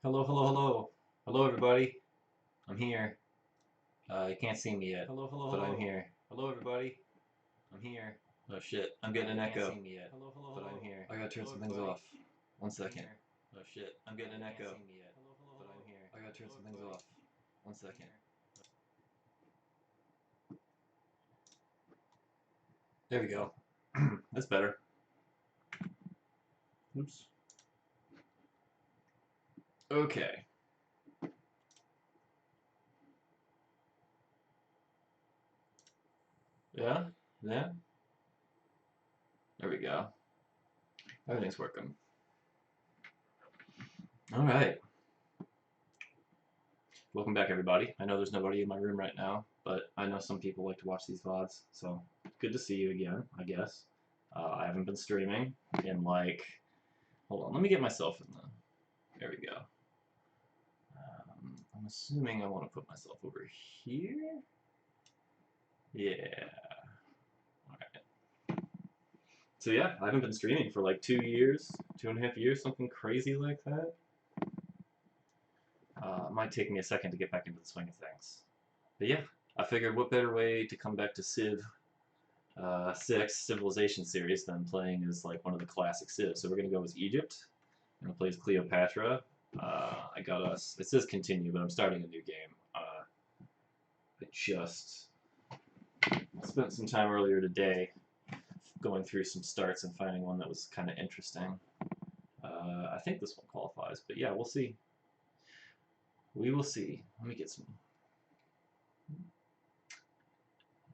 Hello, hello, hello. Hello, everybody. I'm here. You can't see me yet. Hello, hello, but I'm here. Hello, everybody. I'm here. Oh shit, I'm getting an echo. You can't see me yet. Hello, hello, but I'm here. I gotta turn some things off. 1 second. Oh shit, I'm getting an echo. You can't see me yet. Hello, hello, but I'm here. I gotta turn some things off. 1 second. There we go. That's better. Oops. Okay. Yeah? Yeah? There we go. Everything's working. Alright. Welcome back, everybody. I know there's nobody in my room right now, but I know some people like to watch these VODs, so good to see you again, I guess. I haven't been streaming in like... Hold on, let me get myself in the... There we go. I'm assuming I want to put myself over here? Yeah. Alright. So yeah, I haven't been streaming for like 2 years, 2.5 years, something crazy like that. It might take me a second to get back into the swing of things. But yeah, I figured what better way to come back to Civ 6 Civilization series than playing as like one of the classic Civs. So we're going to go as Egypt. I'm going to play as Cleopatra. I got us, it says continue, but I'm starting a new game. I just spent some time earlier today going through some starts and finding one that was kind of interesting. I think this one qualifies, but yeah, we'll see. We will see. Let me get some.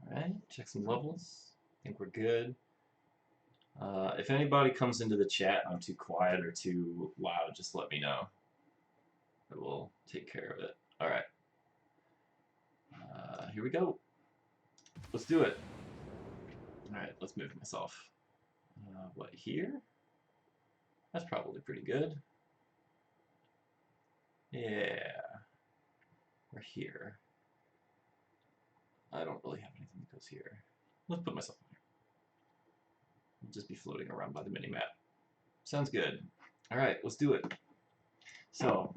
Alright, check some levels. I think we're good. If anybody comes into the chat and I'm too quiet or too loud, just let me know. I will take care of it. Alright. Here we go. Let's do it. Alright, let's move myself. What, here? That's probably pretty good. Yeah. We're here. I don't really have anything that goes here. Let's put myself here. I'll just be floating around by the mini-map. Sounds good. Alright, let's do it. So,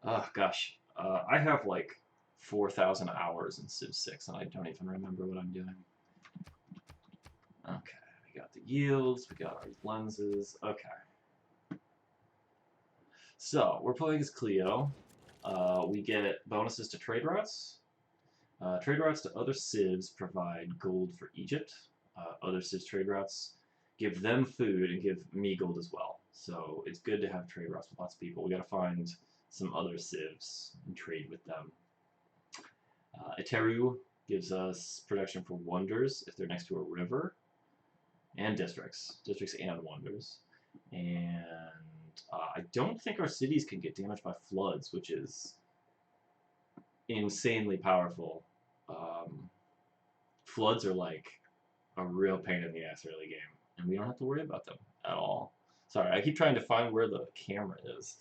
oh gosh, I have like 4,000 hours in Civ 6 and I don't even remember what I'm doing. Okay, we got the yields, we got our lenses, okay. So, we're playing as Cleo. We get bonuses to trade routes. Trade routes to other civs provide gold for Egypt. Other civs trade routes give them food and give me gold as well. So it's good to have trade routes with lots of people. We gotta find some other civs and trade with them. Eteru gives us production for wonders if they're next to a river, and districts and wonders. And I don't think our cities can get damaged by floods, which is insanely powerful. Floods are like a real pain in the ass early game, and we don't have to worry about them at all. Sorry, I keep trying to find where the camera is.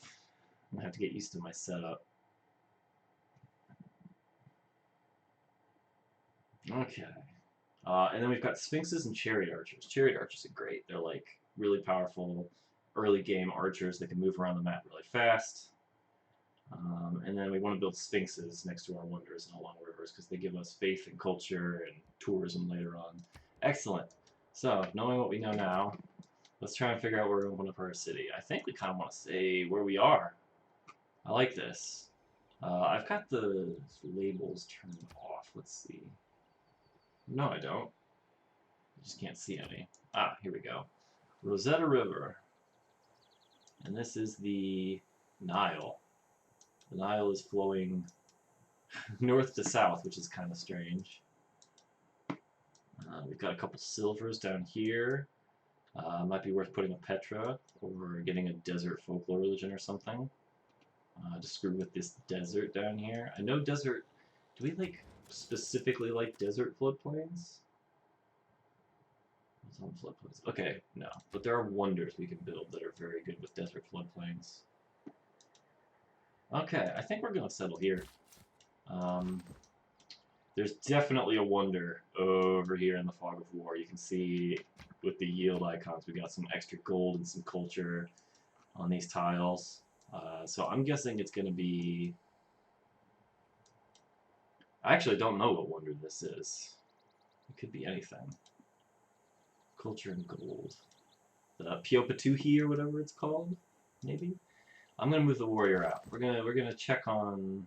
I'm gonna have to get used to my setup. Okay. And then we've got Sphinxes and Chariot Archers. Chariot Archers are great. They're like really powerful early game archers that can move around the map really fast. And then we want to build Sphinxes next to our wonders and along rivers because they give us faith and culture and tourism later on. Excellent. So, knowing what we know now, let's try and figure out where we want to put our city. I think we kind of want to say where we are. I like this. I've got the labels turned off. Let's see. No, I don't. I just can't see any. Ah, here we go. Rosetta River. And this is the Nile. The Nile is flowing north to south, which is kind of strange. We've got a couple silvers down here. Might be worth putting a Petra or getting a desert folklore religion or something. To screw with this desert down here. I know desert... Do we like specifically like desert floodplains? Floodplains. Okay, no. But there are wonders we can build that are very good with desert floodplains. Okay, I think we're going to settle here. There's definitely a wonder over here in the Fog of War. You can see with the yield icons, we got some extra gold and some culture on these tiles. So I'm guessing it's going to be... I actually don't know what wonder this is. It could be anything. Culture and gold. The Piopatuhi or whatever it's called, maybe? I'm gonna move the warrior out. We're gonna check on...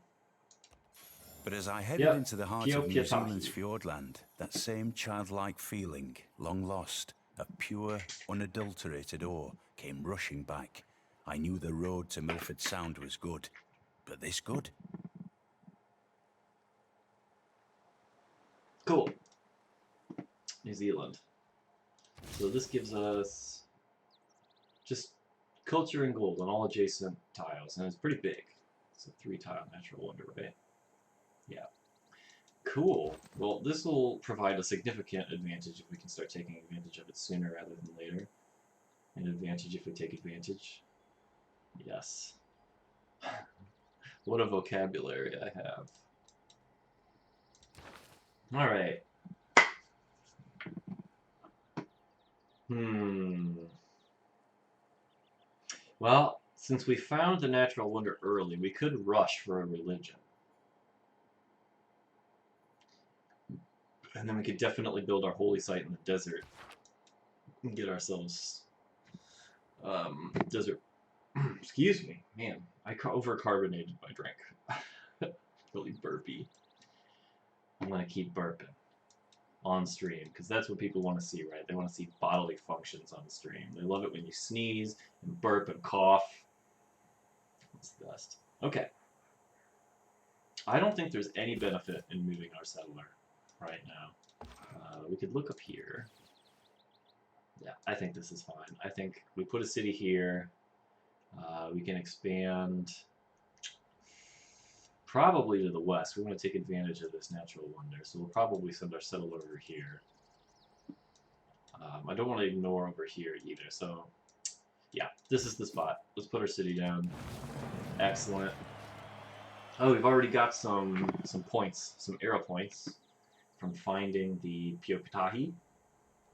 But as I headed Yep, into the heart of New Zealand's Piopatahi. fjordland, that same childlike feeling, long lost, of pure, unadulterated awe, came rushing back. I knew the road to Milford Sound was good, but this good? Cool. New Zealand. So this gives us just culture and gold on all adjacent tiles, and it's pretty big. It's a 3-tile natural wonder, right? Yeah. Cool. Well, this will provide a significant advantage if we can start taking advantage of it sooner rather than later. An advantage if we take advantage. Yes. What a vocabulary I have. Alright. Well, since we found the natural wonder early, we could rush for a religion. And then we could definitely build our holy site in the desert and get ourselves desert. Excuse me, man. I over-carbonated my drink. Really burpy. I'm gonna keep burping on stream because that's what people want to see, right? They want to see bodily functions on the stream. They love it when you sneeze and burp and cough. It's the best. Okay. I don't think there's any benefit in moving our settler right now. We could look up here. Yeah, I think this is fine. I think we put a city here. We can expand probably to the west. We want to take advantage of this natural wonder, so we'll probably send our settler over here. I don't want to ignore over here either, so yeah, this is the spot. Let's put our city down. Excellent. Oh, we've already got some points, some arrow points from finding the Piopatahi.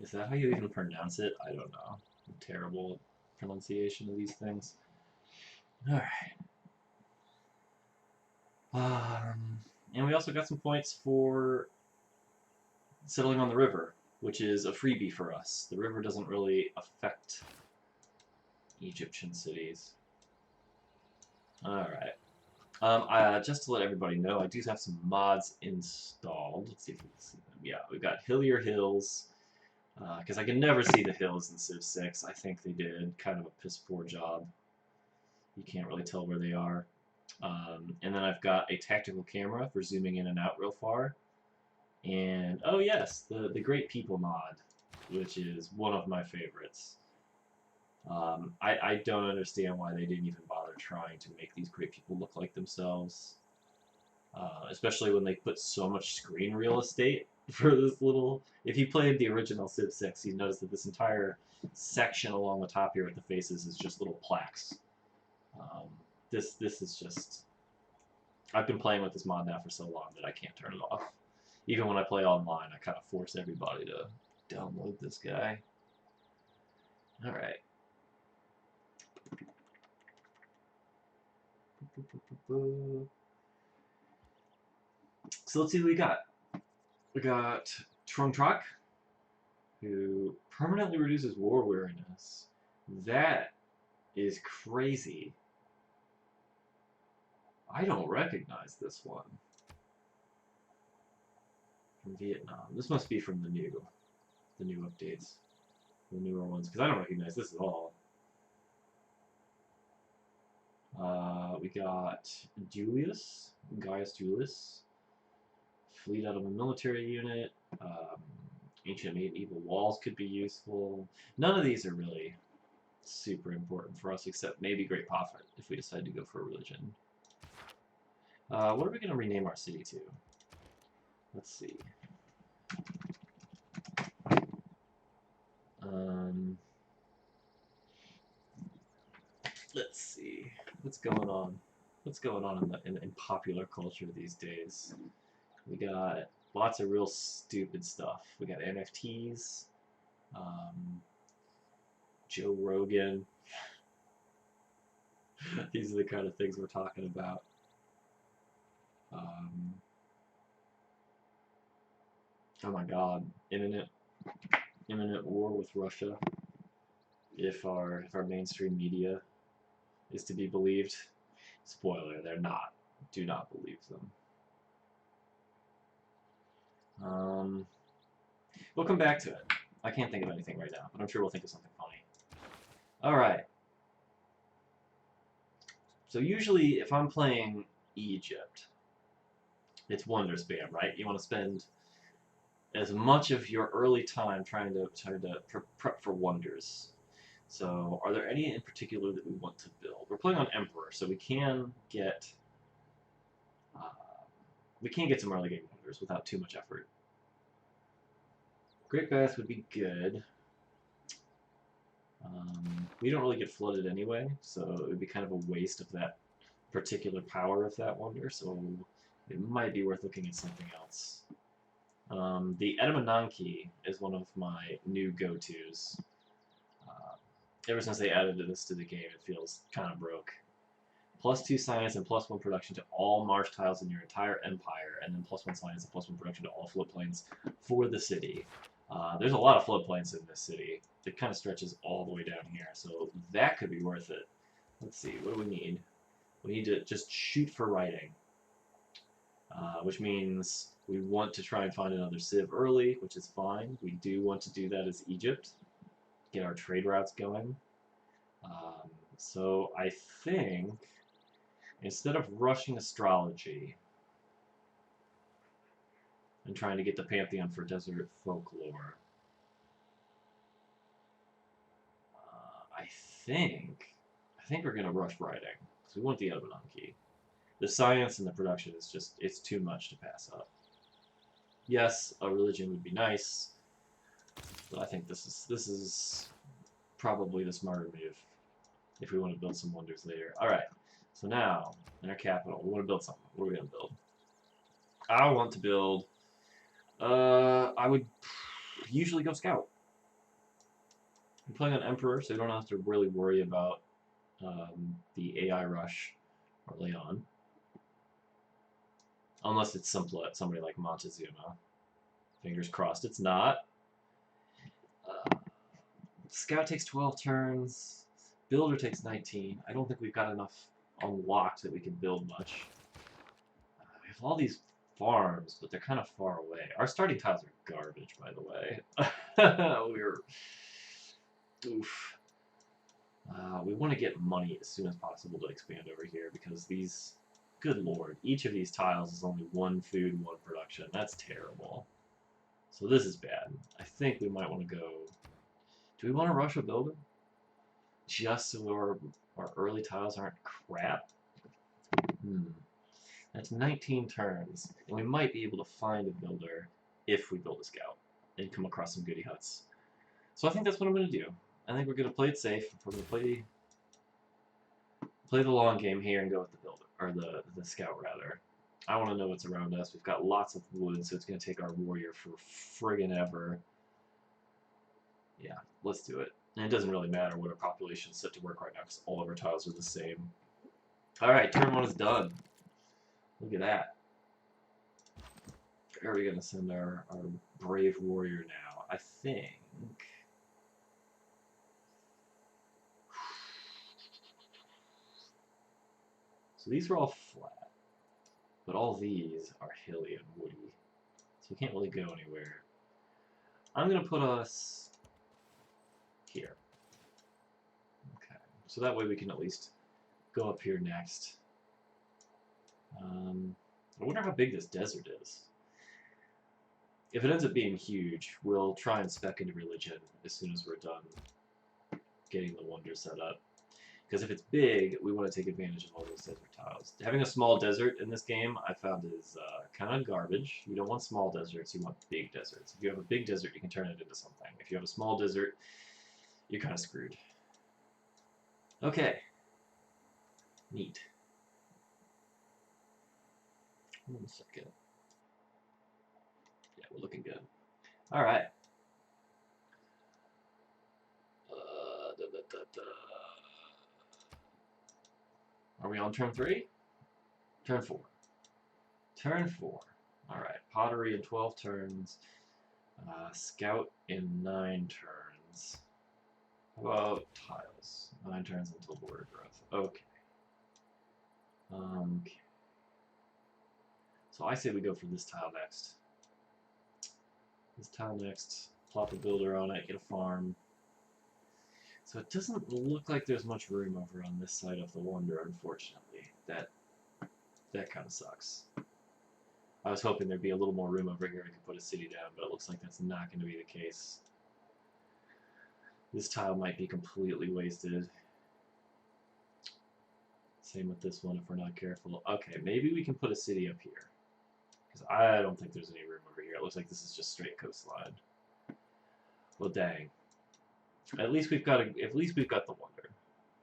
Is that how you even pronounce it? I don't know. Terrible pronunciation of these things. Alright. And we also got some points for settling on the river, which is a freebie for us. The river doesn't really affect Egyptian cities. Alright. Just to let everybody know, I do have some mods installed. Let's see if we can see them. Yeah, we've got Hillier Hills, because I can never see the hills in Civ 6. I think they did kind of a piss-poor job. You can't really tell where they are. And then I've got a tactical camera for zooming in and out real far. And, oh yes, the Great People mod, which is one of my favorites. I don't understand why they didn't even bother trying to make these great people look like themselves. Especially when they put so much screen real estate for this little... If you played the original Civ 6, you'd notice that this entire section along the top here with the faces is just little plaques. This is just... I've been playing with this mod now for so long that I can't turn it off. Even when I play online, I kind of force everybody to download this guy. Alright. So let's see what we got. We got Trongtrak, who permanently reduces war weariness. That is crazy. I don't recognize this one. From Vietnam. This must be from the new updates. The newer ones, because I don't recognize this at all. We got Gaius Julius. Fleet out of a military unit. Ancient medieval walls could be useful. None of these are really super important for us, except maybe Great Prophet if we decide to go for a religion. What are we going to rename our city to? Let's see. Let's see. What's going on? What's going on in popular culture these days? We got lots of real stupid stuff. We got NFTs, Joe Rogan. These are the kind of things we're talking about. Um, oh my God, imminent war with Russia. If our mainstream media is to be believed, spoiler, they're not. Do not believe them. We'll come back to it. I can't think of anything right now, but I'm sure we'll think of something funny. All right. So usually, if I'm playing Egypt, it's wonder spam, right? You want to spend as much of your early time trying to prep for wonders. So, are there any in particular that we want to build? We're playing on Emperor, so uh, we can get some early game wonders without too much effort. Great Bath would be good. We don't really get flooded anyway, so it would be kind of a waste of that particular power of that wonder, so it might be worth looking at something else. The Edamananki is one of my new go-tos. Ever since they added this to the game, it feels kind of broke. +2 science and +1 production to all marsh tiles in your entire empire, and then +1 science and +1 production to all floodplains for the city. There's a lot of floodplains in this city. It kind of stretches all the way down here, so that could be worth it. Let's see, what do we need? We need to just shoot for writing, which means we want to try and find another civ early, which is fine. We do want to do that as Egypt, get our trade routes going. So I think instead of rushing astrology and trying to get the Pantheon for desert folklore, I think we're gonna rush writing because we want the Edamananki. The science and the production is just it's too much to pass up. Yes, a religion would be nice, but I think this is probably the smarter move if we want to build some wonders later. All right, so now in our capital, we want to build something. What are we gonna build? I want to build. I would usually go scout. I'm playing on Emperor, so you don't have to really worry about the AI rush early on. Unless it's somebody like Montezuma. Fingers crossed it's not. Scout takes 12 turns. Builder takes 19. I don't think we've got enough unlocked that we can build much. We have all these farms, but they're kind of far away. Our starting tiles are garbage, by the way. We're... Oof. We want to get money as soon as possible to expand over here because these... Good lord, each of these tiles is only 1 food, 1 production. That's terrible. So this is bad. I think we might want to go... Do we want to rush a builder? Just so our early tiles aren't crap? That's 19 turns, and we might be able to find a builder if we build a scout and come across some goody huts. So I think that's what I'm going to do. I think we're going to play it safe. We're going to play the long game here and go with the builder, or the scout rather. I want to know what's around us. We've got lots of wood, so it's going to take our warrior for friggin' ever. Yeah, let's do it. And it doesn't really matter what our population is set to work right now, because all of our tiles are the same. Alright, turn 1 is done. Look at that. Where are we going to send our brave warrior now? I think... So these are all flat, but all these are hilly and woody, so we can't really go anywhere. I'm going to put us here. Okay, so that way we can at least go up here next. I wonder how big this desert is. If it ends up being huge, we'll try and spec into religion as soon as we're done getting the wonder set up. Because if it's big, we want to take advantage of all those desert tiles. Having a small desert in this game, I found is kind of garbage. You don't want small deserts, you want big deserts. If you have a big desert, you can turn it into something. If you have a small desert, you're kind of screwed. Okay. Neat. 1 second. Yeah, we're looking good. Alright. we on turn 3? Turn 4. Turn 4. Alright, pottery in 12 turns. Scout in 9 turns. How about tiles? 9 turns until border growth. Okay. Okay. So I say we go for this tile next. This tile next. Plop a builder on it, get a farm. So it doesn't look like there's much room over on this side of the wonder, unfortunately. That kind of sucks. I was hoping there'd be a little more room over here I could put a city down, but it looks like that's not going to be the case. This tile might be completely wasted. Same with this one if we're not careful. Okay, maybe we can put a city up here. Because I don't think there's any room over here. It looks like this is just straight coastline. Well, dang. At least we've got the wonder.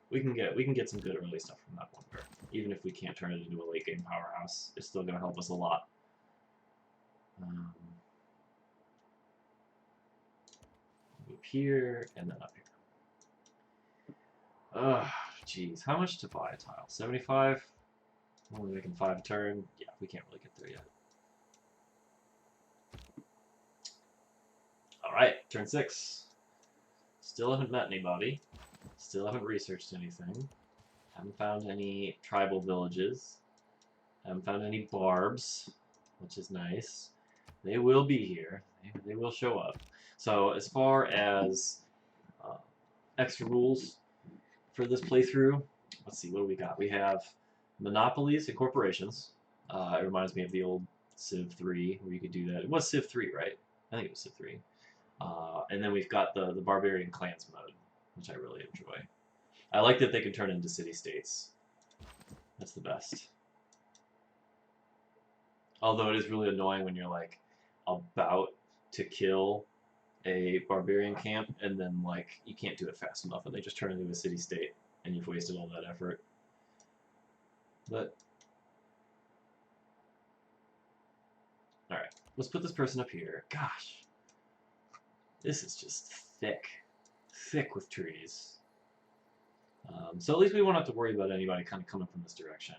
We can get some good early stuff from that wonder. Even if we can't turn it into a late game powerhouse, it's still gonna help us a lot. Move here and then up here. Ugh, jeez. How much to buy a tile? 75? Only making 5 a turn. Yeah, we can't really get there yet. Alright, turn 6. Still haven't met anybody. Still haven't researched anything. Haven't found any tribal villages. Haven't found any barbs, which is nice. They will be here. They will show up. So as far as extra rules for this playthrough, let's see, what do we got? We have monopolies and corporations. It reminds me of the old Civ 3, where you could do that. It was Civ 3, right? I think it was Civ 3. And then we've got the Barbarian Clans mode, which I really enjoy. I like that they can turn into city-states. That's the best. Although it is really annoying when you're like about to kill a barbarian camp and then like you can't do it fast enough and they just turn into a city-state and you've wasted all that effort. But alright, let's put this person up here. Gosh. This is just thick. Thick with trees. So at least we won't have to worry about anybody kind of coming from this direction.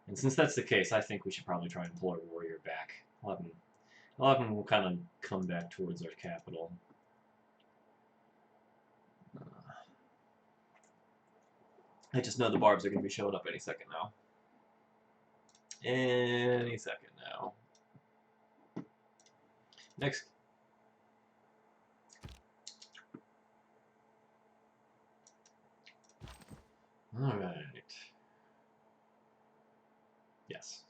And since that's the case, I think we should probably try and pull our warrior back. I'll have him kind of come back towards our capital. I just know the barbs are going to be showing up any second now. Any second now. Next. Alright. Yes.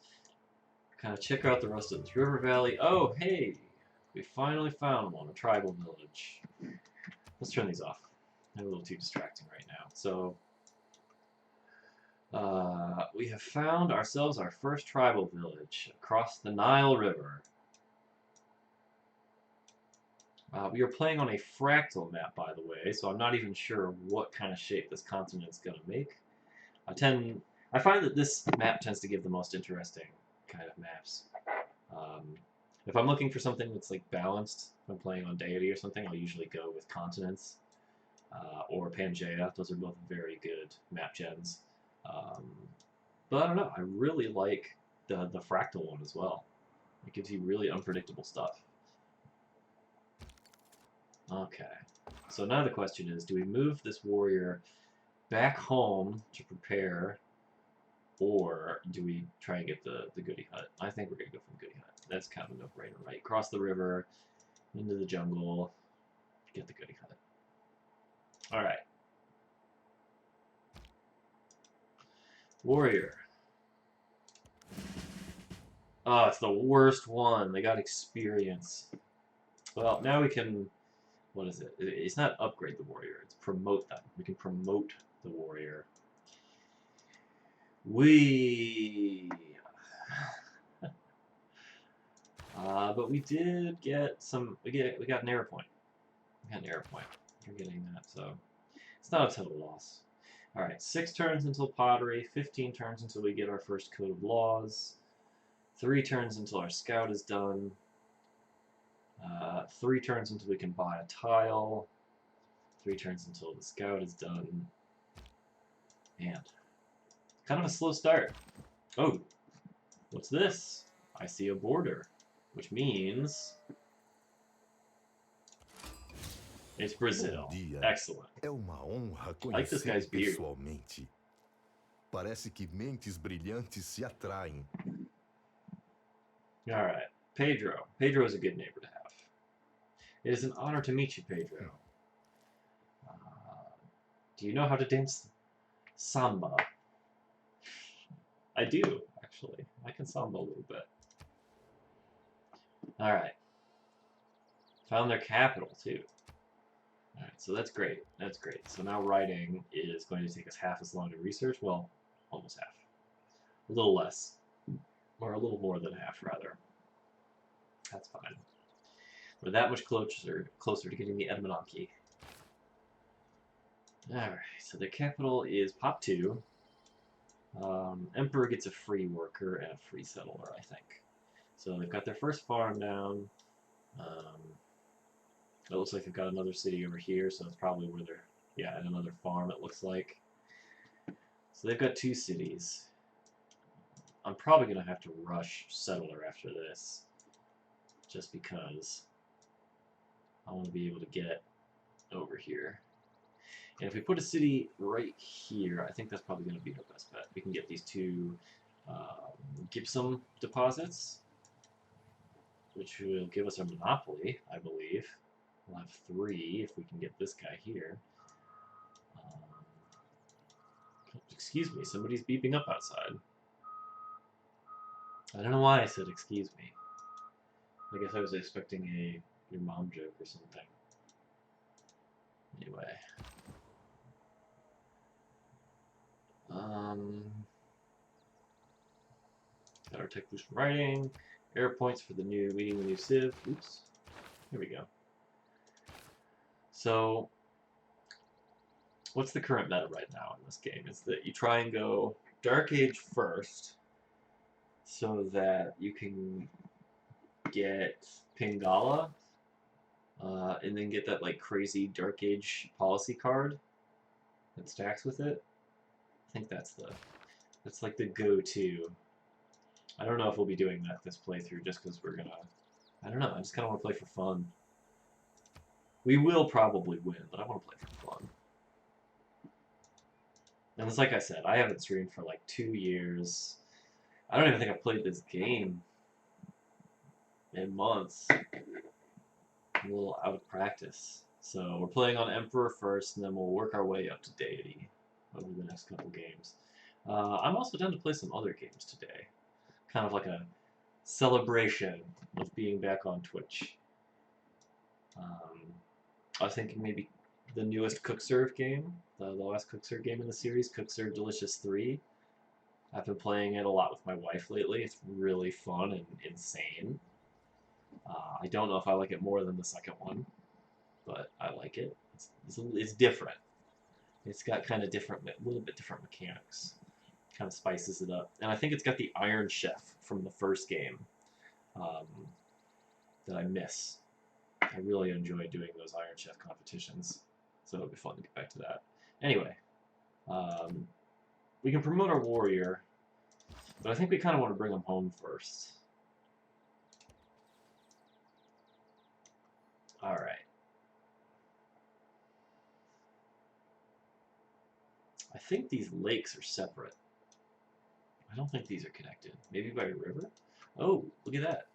Kind of check out the rest of this river valley. Oh, hey! We finally found one, a tribal village. Let's turn these off. They're a little too distracting right now. So, we have found ourselves our first tribal village across the Nile River. We are playing on a fractal map, by the way, so I'm not even sure what kind of shape this continent's going to make. I find that this map tends to give the most interesting kind of maps. If I'm looking for something that's like balanced, if I'm playing on Deity or something, I'll usually go with continents or Pangaea. Those are both very good map gens. But I don't know, I really like the fractal one as well. It gives you really unpredictable stuff. Okay, so now the question is, do we move this warrior back home to prepare, or do we try and get the goody hut? I think we're going to go for the goody hut. That's kind of a no-brainer, right? Cross the river, into the jungle, get the goody hut. Alright. Warrior. Oh, it's the worst one. They got experience. Well, now we can... What is it? It's not upgrade the warrior. It's promote them. We can promote the warrior. But we did get some. We got an error point. We got an error point for getting that, so it's not a total loss. All right, 6 turns until pottery. 15 turns until we get our first code of laws. 3 turns until our scout is done. 3 turns until we can buy a tile. 3 turns until the scout is done. And Kind of a slow start. Oh, what's this? I see a border, which means it's Brazil. Bom dia. Excellent. É uma honra I like this guy's conhecê-lo beard. pessoalmente. Parece que mentes brilhantes se atraem. All right, Pedro. Pedro is a good neighbor to have. It is an honor to meet you, Pedro. Do you know how to dance samba? I do, actually. I can samba a little bit. All right. Found their capital, too. All right, so that's great. That's great. So now writing is going to take us half as long to research. Well, almost half. A little less. Or a little more than half, rather. That's fine. We're that much closer to getting the Edmonaki. Alright, so their capital is Pop 2. Emperor gets a free worker and a free settler, I think. So they've got their first farm down. It looks like they've got another city over here, so that's probably where they're... Yeah, and another farm, it looks like. So they've got 2 cities. I'm probably going to have to rush settler after this, just because I want to be able to get over here. And if we put a city right here, I think that's probably going to be our best bet. We can get these 2 gypsum deposits, which will give us a monopoly, I believe. We'll have 3 if we can get this guy here. Excuse me, somebody's beeping up outside. I don't know why I said excuse me. I guess I was expecting a your mom joke or something. Anyway. Got our tech boost from writing. Error points for the new reading the new sieve. Oops. Here we go. So, what's the current meta right now in this game? Is that you try and go Dark Age first, so that you can get Pingala, and then get that like crazy Dark Age policy card that stacks with it. I think that's like the go-to. I don't know if we'll be doing that this playthrough just because we're gonna... I don't know, I just kind of want to play for fun. We will probably win, but I want to play for fun. And it's like I said, I haven't streamed for like 2 years. I don't even think I've played this game in months. I'm a little out of practice. So we're playing on Emperor first, and then we'll work our way up to Deity over the next couple games. I'm also down to play some other games today. Kind of like a celebration of being back on Twitch. I was thinking maybe the newest CookServe game, the last CookServe game in the series, CookServe Delicious 3. I've been playing it a lot with my wife lately. It's really fun and insane. I don't know if I like it more than the second one, but I like it. It's different. It's got kind of different, a little bit different mechanics. Kind of spices it up. And I think it's got the Iron Chef from the first game that I miss. I really enjoy doing those Iron Chef competitions, so it'll be fun to get back to that. Anyway, we can promote our warrior, but I think we kind of want to bring him home first. Alright. I think these lakes are separate. I don't think these are connected. Maybe by a river? Oh, look at that.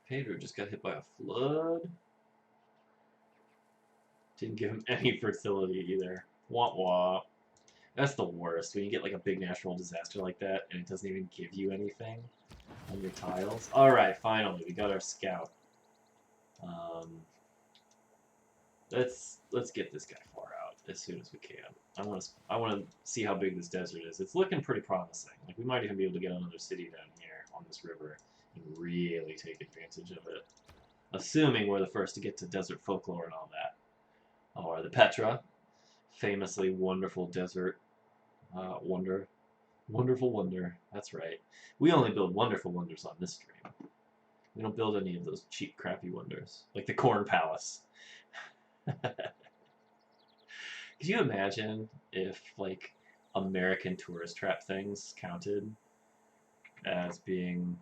Pedro just got hit by a flood. Didn't give him any fertility either. Womp womp. That's the worst, when you get like a big natural disaster like that and it doesn't even give you anything on your tiles. Alright, finally, we got our scout. Let's get this guy far out as soon as we can. I want to see how big this desert is. It's looking pretty promising. Like we might even be able to get another city down here on this river and really take advantage of it. Assuming we're the first to get to desert folklore and all that. Or the Petra, famously wonderful desert wonder. Wonderful wonder. That's right. We only build wonderful wonders on this stream. We don't build any of those cheap, crappy wonders. Like the Corn Palace. Could you imagine if, like, American tourist trap things counted as being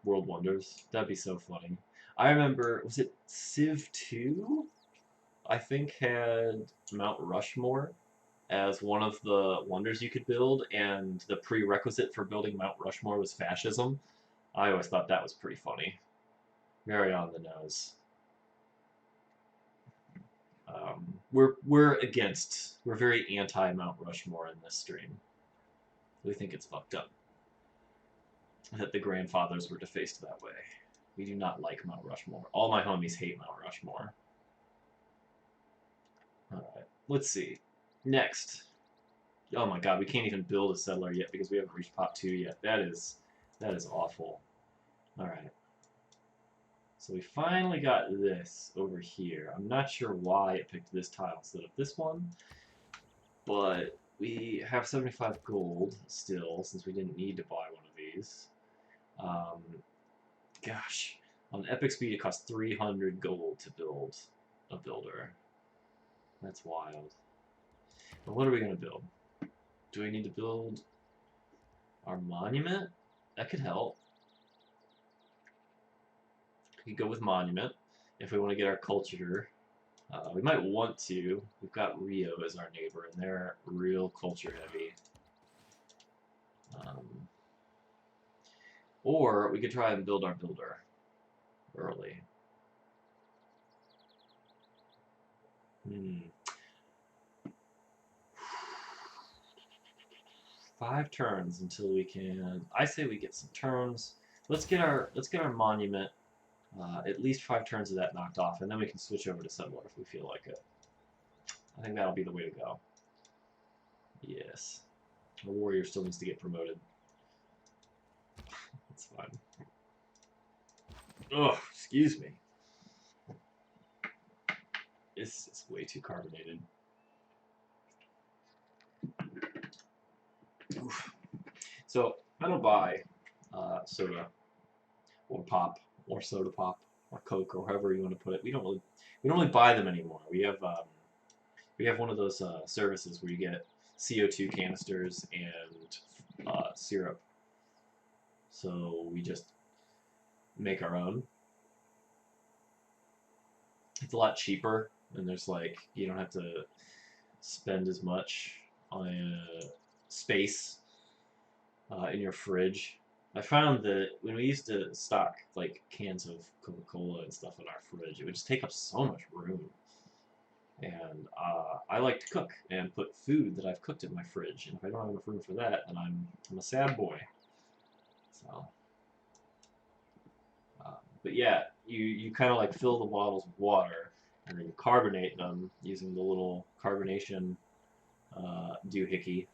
world wonders. That'd be so funny. I remember, was it Civ 2? I think had Mount Rushmore as one of the wonders you could build, and the prerequisite for building Mount Rushmore was fascism. I always thought that was pretty funny. Very on the nose. We're very anti Mount Rushmore in this stream. We think it's fucked up that the grandfathers were defaced that way. We do not like Mount Rushmore. All my homies hate Mount Rushmore. Alright, let's see. Next. Oh my god, we can't even build a settler yet because we haven't reached Pop 2 yet. That is awful. Alright. So we finally got this over here. I'm not sure why it picked this tile instead of this one, but we have 75 gold still, since we didn't need to buy one of these. Gosh, on Epic Speed it costs 300 gold to build a builder. That's wild. But what are we going to build? Do we need to build our monument? That could help. We could go with monument if we want to get our culture. We might want to. We've got Rio as our neighbor, and they're real culture heavy. Or we could try and build our builder early. 5 turns until we can. I say we get some turns. Let's get our monument. At least 5 turns of that knocked off, and then we can switch over to settler if we feel like it. I think that'll be the way to go. Yes. The warrior still needs to get promoted. That's fine. Oh, excuse me. It's way too carbonated. Oof. So I don't buy soda or pop or soda pop or Coke or however you want to put it. We don't really buy them anymore. We have one of those services where you get CO2 canisters and syrup. So we just make our own. It's a lot cheaper, and there's like you don't have to spend as much on space in your fridge. I found that when we used to stock like cans of Coca-Cola and stuff in our fridge, it would just take up so much room. And I like to cook and put food that I've cooked in my fridge. And if I don't have enough room for that, then I'm a sad boy. So, but yeah, you kind of like fill the bottles with water, and then you carbonate them using the little carbonation doohickey,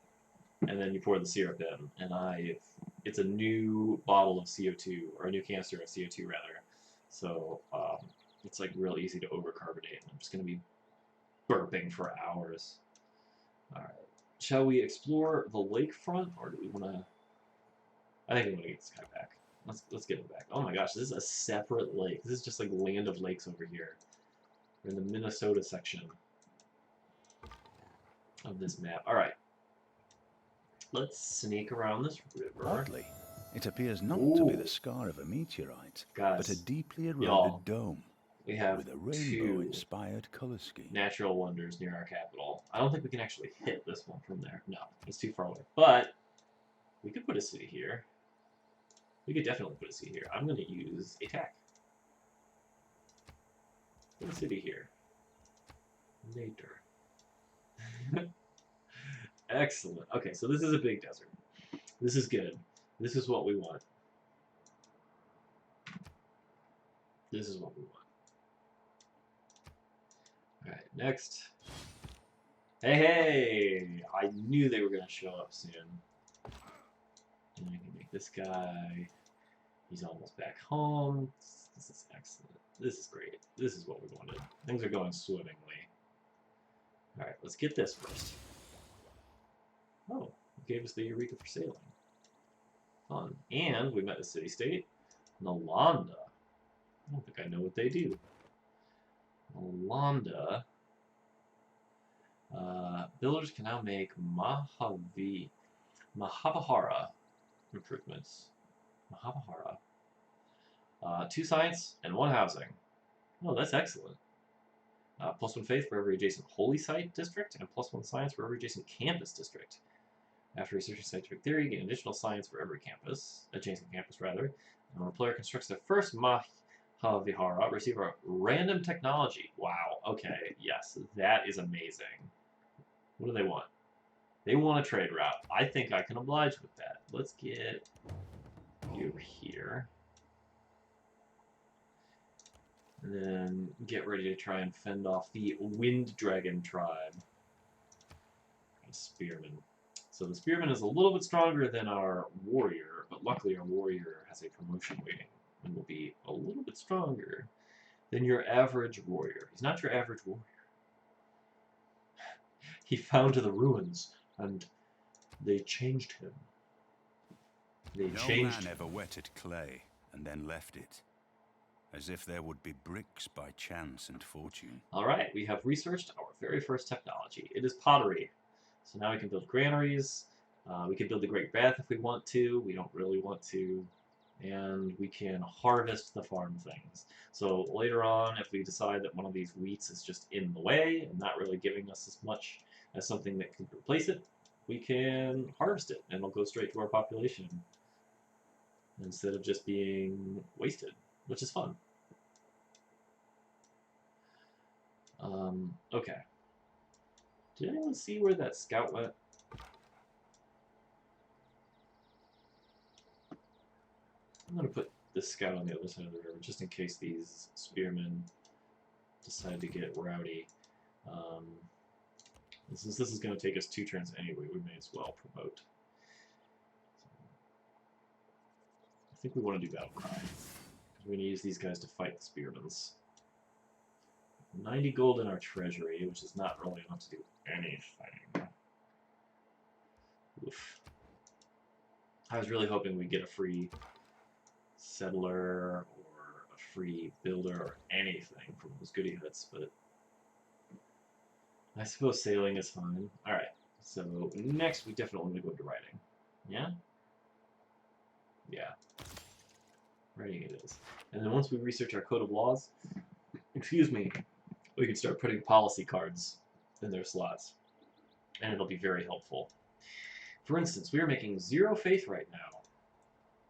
and then you pour the syrup in. And it's a new bottle of CO2, or a new canister of CO2 rather. So it's like real easy to overcarbonate. I'm just gonna be burping for hours. Alright. Shall we explore the lakefront, or do we want to... I think we want to get this guy back. Let's get him back. Oh my gosh, this is a separate lake. This is just like land of lakes over here. We're in the Minnesota section of this map. Alright. Let's sneak around this river. Oddly, it appears not to be the scar of a meteorite, but a deeply eroded dome. We have with a rainbow-inspired color scheme. Natural wonders near our capital. I don't think we can actually hit this one from there. No, it's too far away. But we could put a city here. We could definitely put a city here. I'm going to use attack. Put a city here. Later. Excellent. Okay, so this is a big desert. This is good. This is what we want. This is what we want. Alright, next. Hey! I knew they were going to show up soon. And I can make this guy. He's almost back home. This is excellent. This is great. This is what we wanted. Things are going swimmingly. Alright, let's get this first. Oh, it gave us the Eureka for sailing. Fun. And we met the city-state. Nalanda. I don't think I know what they do. Nalanda Builders can now make Mahabhara improvements. Mahabhara. 2 science and 1 housing. Oh, that's excellent. +1 faith for every adjacent holy site district, and +1 science for every adjacent campus district. After researching scientific theory, gain additional science for every adjacent campus rather. And when a player constructs their first Mahavihara, receive a random technology. Wow, okay, yes, that is amazing. What do they want? They want a trade route. I think I can oblige with that. Let's get you over here. And then get ready to try and fend off the Wind Dragon tribe. Spearman. So the Spearman is a little bit stronger than our Warrior, but luckily our Warrior has a promotion waiting and will be a little bit stronger than your average Warrior. He's not your average Warrior. He found the ruins, and they changed him. No man ever wetted clay and then left it. As if there would be bricks by chance and fortune. Alright, we have researched our very first technology. It is pottery. So now we can build granaries. We can build the Great Bath if we want to. We don't really want to. And we can harvest the farm things. So later on, if we decide that one of these wheats is just in the way and not really giving us as much as something that can replace it, we can harvest it and it'll go straight to our population instead of just being wasted, which is fun. Okay. Did anyone see where that scout went? I'm going to put this scout on the other side of the river, just in case these spearmen decide to get rowdy. Since this is going to take us 2 turns anyway, we may as well promote. I think we want to do Battle Cry, because we're going to use these guys to fight the spearmans. 90 gold in our treasury, which is not really enough to do anything. Oof. I was really hoping we'd get a free settler or a free builder or anything from those goodie huts, but I suppose sailing is fine. Alright, so next we definitely want to go into writing. Yeah? Yeah. Writing it is. And then once we research our code of laws, excuse me, we can start putting policy cards in their slots. And it'll be very helpful. For instance, we are making 0 faith right now.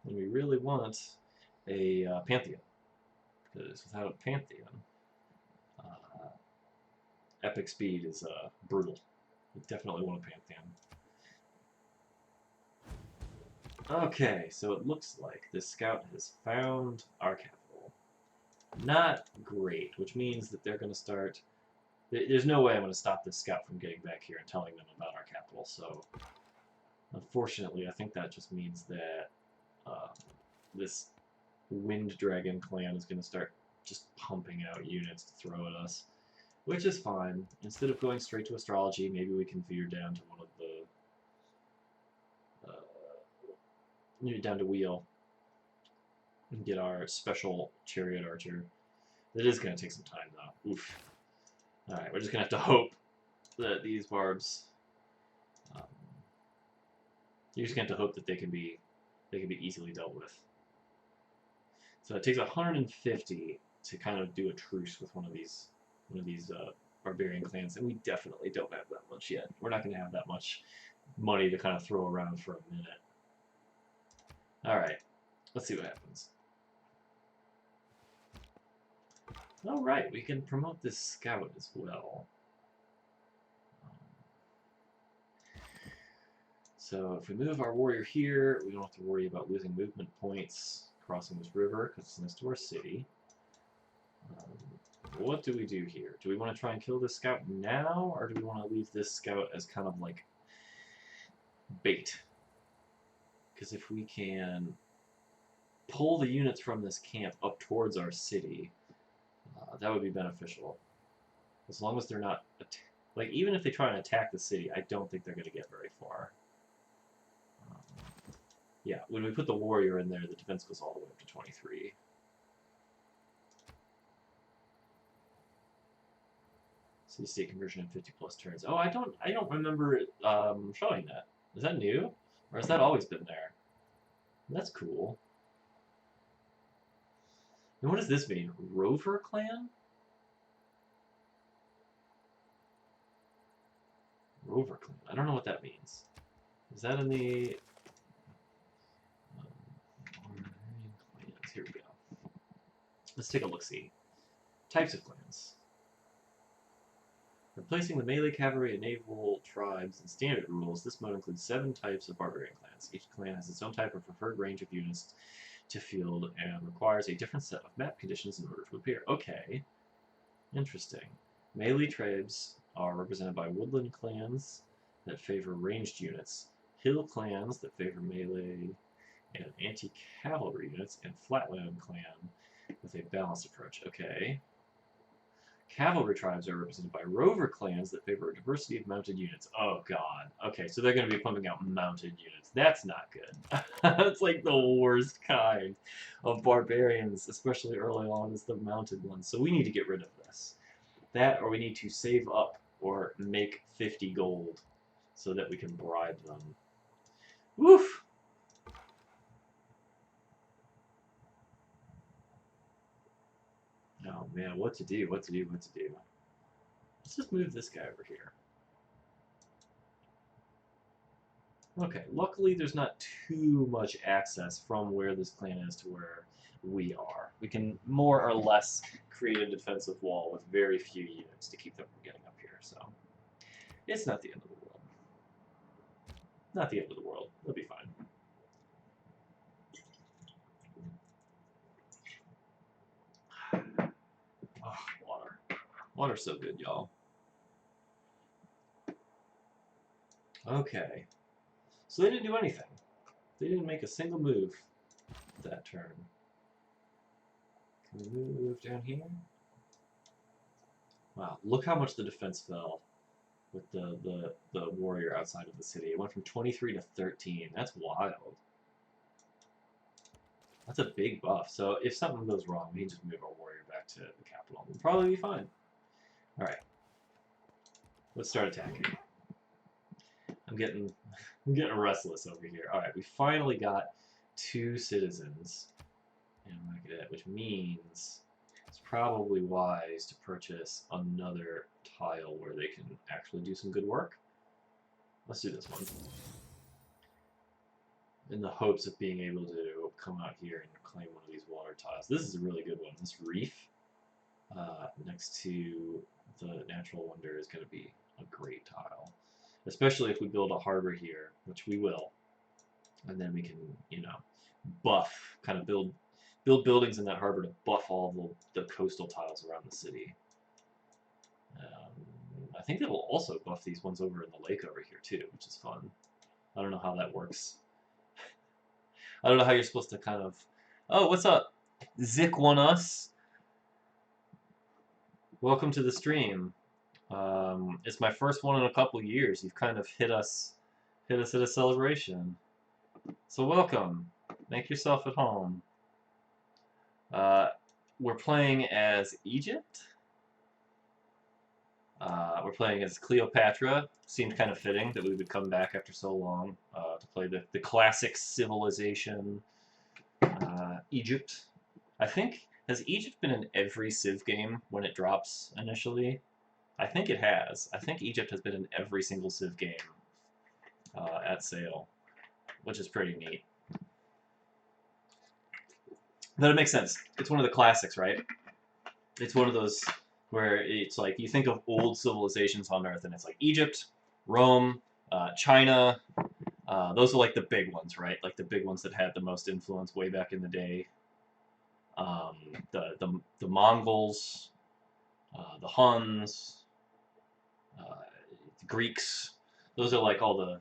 And we really want a pantheon. Because without a pantheon, epic speed is brutal. We definitely want a pantheon. Okay, so it looks like this scout has found our capital. Not great, which means that they're going to start... There's no way I'm going to stop this scout from getting back here and telling them about our capital, so... Unfortunately, I think that just means that this Wind Dragon clan is going to start just pumping out units to throw at us, which is fine. Instead of going straight to astrology, maybe we can veer down to one of the... down to wheel and get our special chariot archer. It is going to take some time, though. Oof. Alright, we're just going to have to hope that these barbs... you're just going to have to hope that they can be easily dealt with. So it takes 150 to kind of do a truce with one of these barbarian clans, and we definitely don't have that much yet. We're not going to have that much money to kind of throw around for a minute. Alright, let's see what happens. Alright, we can promote this scout as well. So if we move our warrior here, we don't have to worry about losing movement points crossing this river, because it's next to our city. What do we do here? Do we want to try and kill this scout now, or do we want to leave this scout as kind of like bait? Because if we can pull the units from this camp up towards our city, that would be beneficial. As long as they're not... like, even if they try and attack the city, I don't think they're going to get very far. Yeah, when we put the warrior in there, the defense goes all the way up to 23. City state conversion in 50+ turns. Oh, I don't remember showing that. Is that new? Or has that always been there? That's cool. And what does this mean? Rover clan? Rover clan. I don't know what that means. Is that in the clans? Here we go. Let's take a look-see. Types of clans. Replacing the melee cavalry and naval tribes and standard rules, this mode includes 7 types of barbarian clans. Each clan has its own type of preferred range of units to field and requires a different set of map conditions in order to appear. Okay. Interesting. Melee tribes are represented by woodland clans that favor ranged units, hill clans that favor melee and anti-cavalry units, and flatland clan with a balanced approach. Okay. Cavalry tribes are represented by rover clans that favor a diversity of mounted units. Oh god. Okay, so they're going to be pumping out mounted units. That's not good. That's like the worst kind of barbarians, especially early on, is the mounted ones. So we need to get rid of this. That, or we need to save up or make 50 gold so that we can bribe them. Woof! Oh man, what to do, what to do, what to do. Let's just move this guy over here. Okay, luckily there's not too much access from where this clan is to where we are. We can more or less create a defensive wall with very few units to keep them from getting up here, so it's not the end of the world. Not the end of the world. It'll be fine. Oh, water. Water's so good, y'all. Okay. So they didn't do anything. They didn't make a single move that turn. Can we move down here? Wow, look how much the defense fell with the warrior outside of the city. It went from 23 to 13. That's wild. That's a big buff. So if something goes wrong, we can just move our warrior back to the capital. We'll probably be fine. Alright. Let's start attacking. I'm getting restless over here. Alright, we finally got 2 citizens in Market, which means it's probably wise to purchase another tile where they can actually do some good work. Let's do this one. In the hopes of being able to come out here and claim one of these water tiles. This is a really good one. This reef next to the natural wonder is going to be a great tile. Especially if we build a harbor here, which we will. And then we can, you know, buff, kind of build buildings in that harbor to buff all the coastal tiles around the city. I think that will also buff these ones over in the lake over here too, which is fun. I don't know how that works. I don't know how you're supposed to kind of... Oh, what's up? Zik One Us. Welcome to the stream. It's my first one in a couple years. You've kind of hit us at a celebration. So welcome. Make yourself at home. We're playing as Egypt. We're playing as Cleopatra. Seemed kind of fitting that we would come back after so long to play the classic civilization Egypt. I think, has Egypt been in every Civ game when it drops initially? I think it has. I think Egypt has been in every single Civ game at sale, which is pretty neat. But it makes sense. It's one of the classics, right? It's one of those where it's like you think of old civilizations on Earth, and it's like Egypt, Rome, China. Those are like the big ones, right? Like the big ones that had the most influence way back in the day. The Mongols, the Huns, the Greeks. Those are like all the,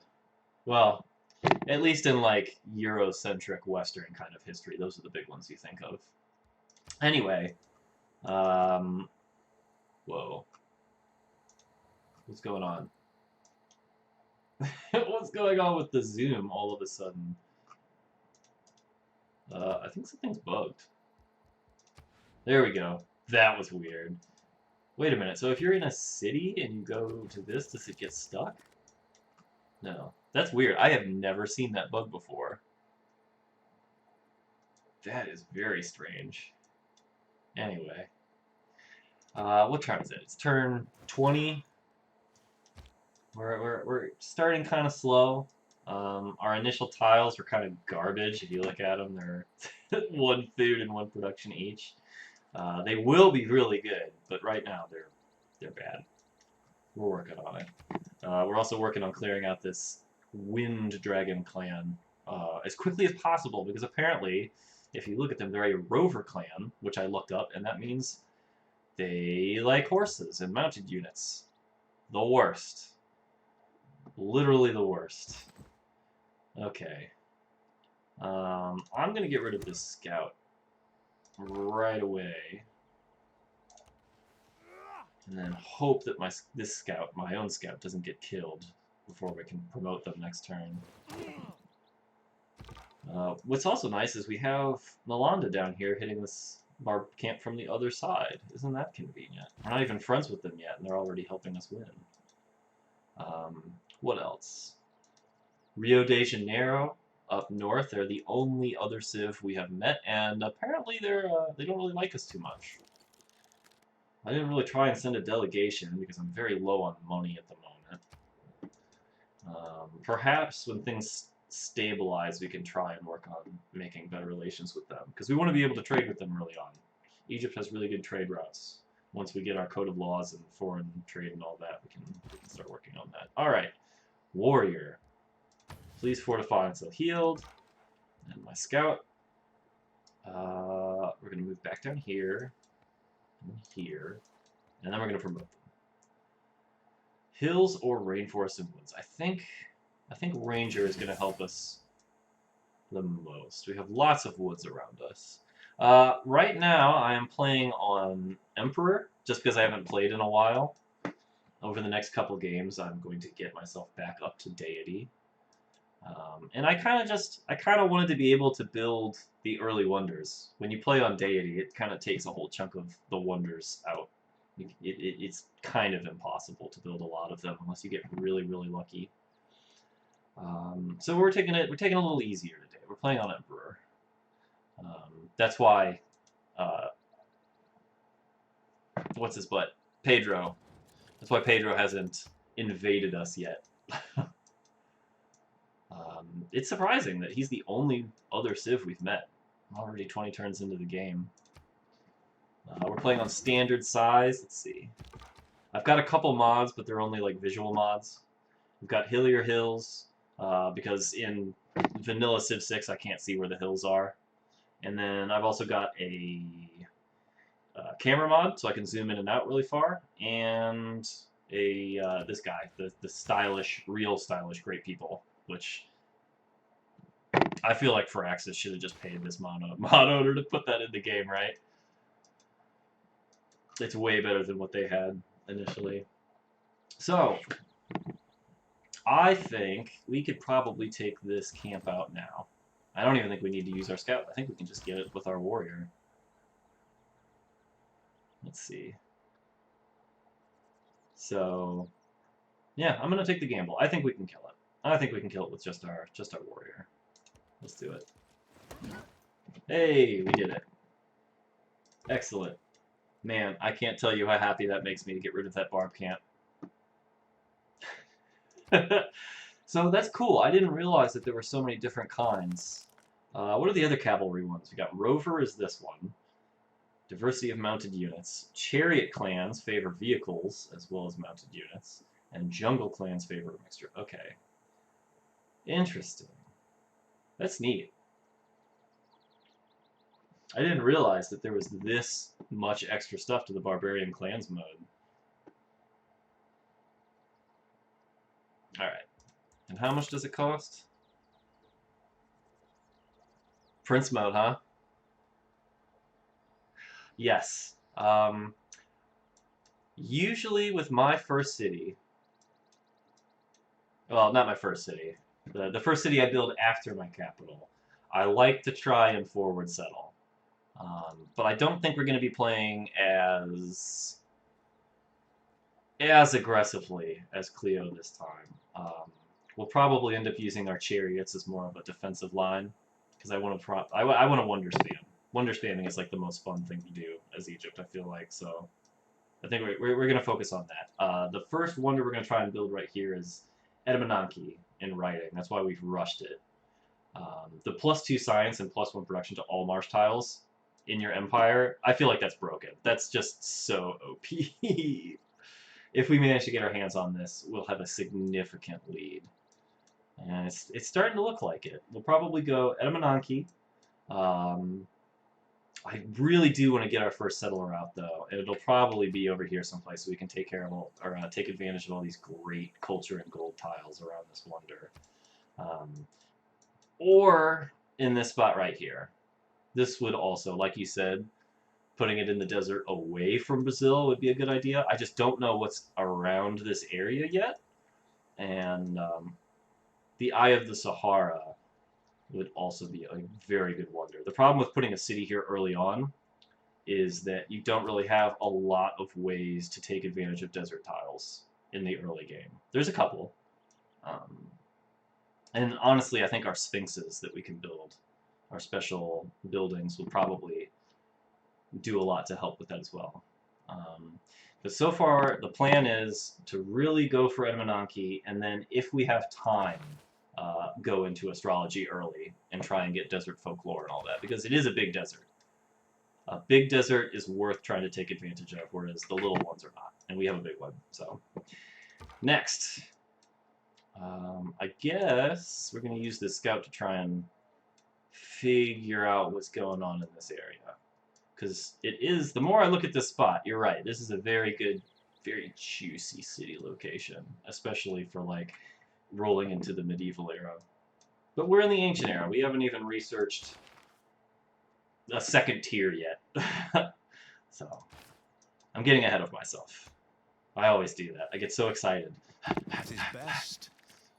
well, at least in like Eurocentric Western kind of history, those are the big ones you think of. Anyway, whoa, what's going on? What's going on with the zoom all of a sudden? I think something's bugged. There we go. That was weird. Wait a minute, so if you're in a city and you go to this, does it get stuck? No. That's weird. I have never seen that bug before. That is very strange. Anyway. What turn is it? It's turn 20. We're starting kind of slow. Our initial tiles were kind of garbage. If you look at them, they're one food and one production each. They will be really good, but right now they're bad. We're working on it. We're also working on clearing out this Wind Dragon clan as quickly as possible, because apparently, if you look at them, they're a rover clan, which I looked up, and that means they like horses and mounted units. The worst. Literally the worst. Okay. I'm going to get rid of this scout right away. And then hope that my own scout, doesn't get killed before we can promote them next turn. What's also nice is we have Nalanda down here hitting this barb camp from the other side. Isn't that convenient? We're not even friends with them yet, and they're already helping us win. What else? Rio de Janeiro up north. They're the only other civ we have met, and apparently they don't really like us too much. I didn't really try and send a delegation because I'm very low on money at the moment. Perhaps when things stabilize, we can try and work on making better relations with them, because we want to be able to trade with them early on. Egypt has really good trade routes. Once we get our code of laws and foreign trade and all that, we can start working on that. All right, warrior. Please fortify until healed. And my scout. We're going to move back down here. And here. And then we're going to promote them. Hills or rainforest and woods? I think ranger is going to help us the most. We have lots of woods around us. Right now, I am playing on Emperor, just because I haven't played in a while. Over the next couple games, I'm going to get myself back up to Deity. And I kind of wanted to be able to build the early wonders. When you play on Deity, it kind of takes a whole chunk of the wonders out. It's kind of impossible to build a lot of them unless you get really, really lucky. So we're taking a little easier today. We're playing on Emperor. That's why, what's his butt? Pedro. That's why Pedro hasn't invaded us yet. It's surprising that he's the only other civ we've met. Already 20 turns into the game. We're playing on standard size. Let's see. I've got a couple mods, but they're only like visual mods. We've got hillier hills, because in vanilla Civ 6 I can't see where the hills are. And then I've also got a camera mod, so I can zoom in and out really far, and a this guy, the stylish, real stylish Great People, which I feel like Firaxis should have just paid this mod owner to put that in the game, right? It's way better than what they had initially. So, I think we could probably take this camp out now. I don't even think we need to use our scout. I think we can just get it with our warrior. Let's see. So, yeah, I'm gonna take the gamble. I think we can kill it. I think we can kill it with just our warrior. Let's do it. Hey, we did it. Excellent. Man, I can't tell you how happy that makes me to get rid of that barb camp. So that's cool. I didn't realize that there were so many different kinds. What are the other cavalry ones? We got Rover is this one. Diversity of mounted units. Chariot clans favor vehicles as well as mounted units. And jungle clans favor a mixture. Okay. Interesting. That's neat. I didn't realize that there was this much extra stuff to the Barbarian Clans mode. Alright. And how much does it cost? Prince mode, huh? Yes. Usually with my first city... Well, not my first city. The first city I build after my capital. I like to try and forward settle. But I don't think we're going to be playing as as aggressively as Cleo this time. We'll probably end up using our chariots as more of a defensive line because I want to I want to wonder spam. Wonder spamming is like the most fun thing to do as Egypt. I feel like so. I think we're going to focus on that. The first wonder we're going to try and build right here is Edamananki in writing. That's why we've rushed it. The +2 science and +1 production to all marsh tiles in your empire, I feel like that's broken. That's just so OP. If we manage to get our hands on this, we'll have a significant lead. And it's starting to look like it. We'll probably go Edamananki. I really do want to get our first settler out, though. And it'll probably be over here someplace so we can take care of all, or take advantage of all these great culture and gold tiles around this wonder. Or in this spot right here. This would also, like you said, putting it in the desert away from Brazil would be a good idea. I just don't know what's around this area yet. And the Eye of the Sahara would also be a very good wonder. The problem with putting a city here early on is that you don't really have a lot of ways to take advantage of desert tiles in the early game. There's a couple. And honestly, I think our sphinxes that we can build, our special buildings, will probably do a lot to help with that as well. But so far, the plan is to really go for Edamananki, and then if we have time, go into astrology early and try and get desert folklore and all that, because it is a big desert. A big desert is worth trying to take advantage of, whereas the little ones are not. And we have a big one, so. Next. I guess we're going to use this scout to try and figure out what's going on in this area. Because it is, the more I look at this spot, you're right, this is a very good, very juicy city location, especially for, like, rolling into the medieval era. But we're in the ancient era. We haven't even researched a second tier yet. So, I'm getting ahead of myself. I always do that. I get so excited. At his best,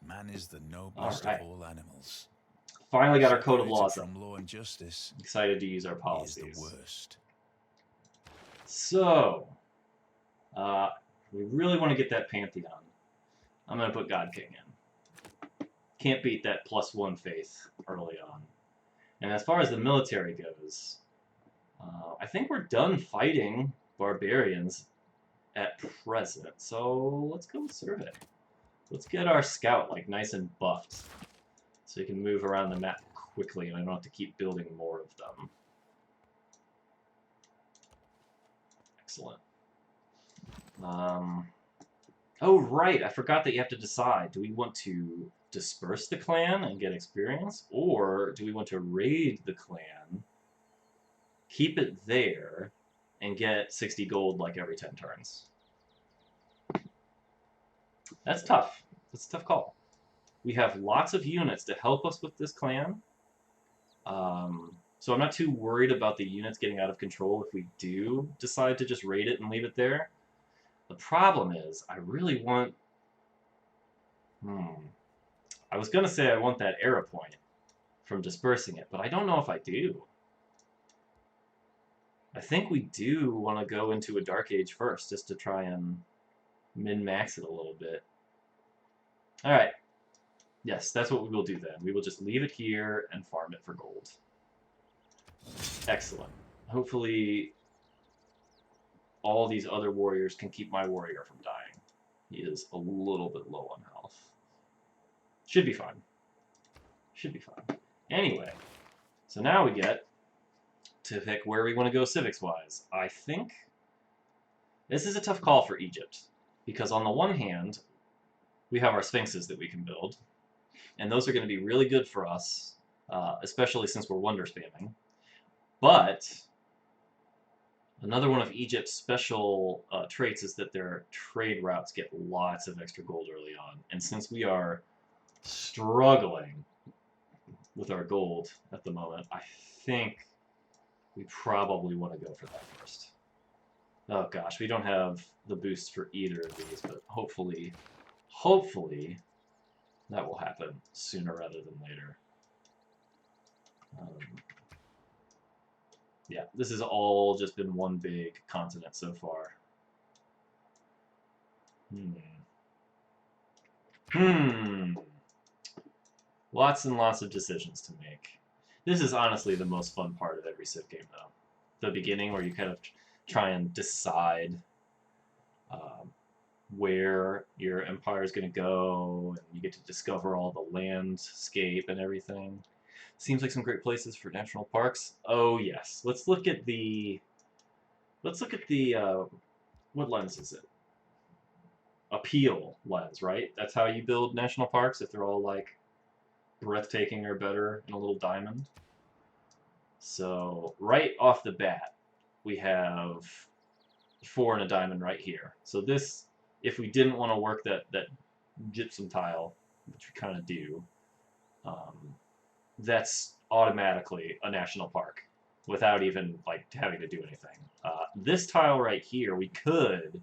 man is the noblest of all animals. Finally got our code of laws from law and justice. Excited to use our policies. He is the worst. So, we really want to get that Pantheon. I'm going to put God King in. Can't beat that +1 faith early on. And as far as the military goes, I think we're done fighting barbarians at present. So let's go survey. Let's get our scout like nice and buffed so he can move around the map quickly and I don't have to keep building more of them. Excellent. Oh, right. I forgot that you have to decide. Do we want to disperse the clan and get experience? Or do we want to raid the clan, keep it there, and get 60 gold like every 10 turns? That's tough. That's a tough call. We have lots of units to help us with this clan. So I'm not too worried about the units getting out of control if we do decide to just raid it and leave it there. The problem is, I really want... I was going to say I want that era point from dispersing it, but I don't know if I do. I think we do want to go into a Dark Age first, just to try and min-max it a little bit. Alright. Yes, that's what we will do then. We will just leave it here and farm it for gold. Excellent. Hopefully all these other warriors can keep my warrior from dying. He is a little bit low on health. Should be fine. Should be fine. Anyway, so now we get to pick where we want to go civics-wise. I think this is a tough call for Egypt, because on the one hand, we have our sphinxes that we can build, and those are going to be really good for us, especially since we're wonder spamming. But another one of Egypt's special traits is that their trade routes get lots of extra gold early on, and since we are struggling with our gold at the moment, I think we probably want to go for that first. Oh gosh, we don't have the boost for either of these, but hopefully that will happen sooner rather than later. Yeah, this has all just been one big continent so far. Lots and lots of decisions to make. This is honestly the most fun part of every Civ game, though. The beginning, where you kind of try and decide where your empire is going to go, and you get to discover all the landscape and everything. Seems like some great places for national parks. Oh yes, let's look at the. What lens is it? Appeal lens, right? That's how you build national parks, if they're all like breathtaking or better in a little diamond. So right off the bat, we have 4 in a diamond right here. So this, if we didn't want to work that gypsum tile, which we kind of do, that's automatically a national park without even like having to do anything. This tile right here, we could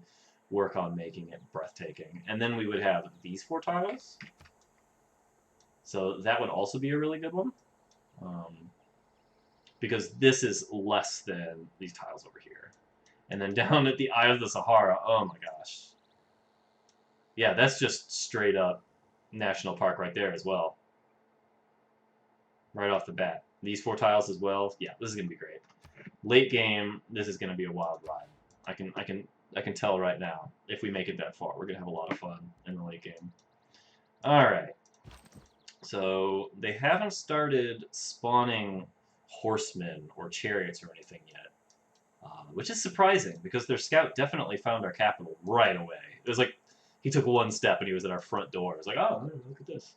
work on making it breathtaking, and then we would have these 4 tiles. So that would also be a really good one, because this is less than these tiles over here. And then down at the Eye of the Sahara, oh my gosh. Yeah, that's just straight up national park right there as well. Right off the bat. These 4 tiles as well. Yeah, this is gonna be great. Late game, this is gonna be a wild ride. I can tell right now. If we make it that far, we're gonna have a lot of fun in the late game. All right. So they haven't started spawning horsemen or chariots or anything yet, which is surprising because their scout definitely found our capital right away. It was like he took 1 step and he was at our front door. It was like, oh, look at this.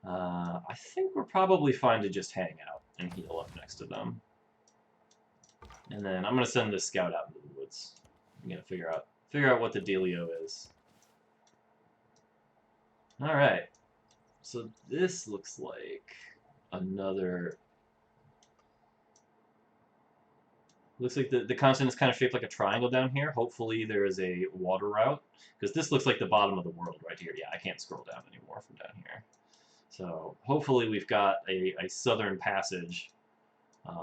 I think we're probably fine to just hang out and heal up next to them. And then I'm gonna send this scout out into the woods. I'm gonna figure out what the dealio is. All right. So this looks like another. Looks like the continent is kind of shaped like a triangle down here. Hopefully there is a water route, because this looks like the bottom of the world right here. Yeah, I can't scroll down anymore from down here. So hopefully we've got a southern passage,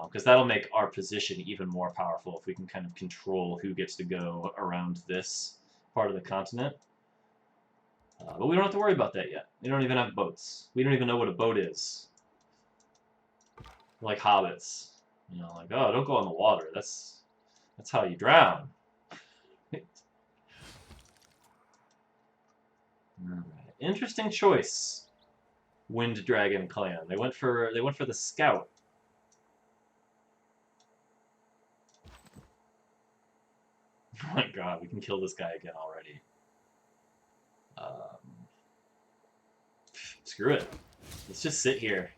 because that'll make our position even more powerful if we can kind of control who gets to go around this part of the continent. But we don't have to worry about that yet. We don't even have boats. We don't even know what a boat is. We're like hobbits. You know, like, oh, don't go in the water. That's how you drown. Alright. Interesting choice. Wind Dragon clan. They went for the scout. Oh my god, we can kill this guy again already. Screw it. Let's just sit here.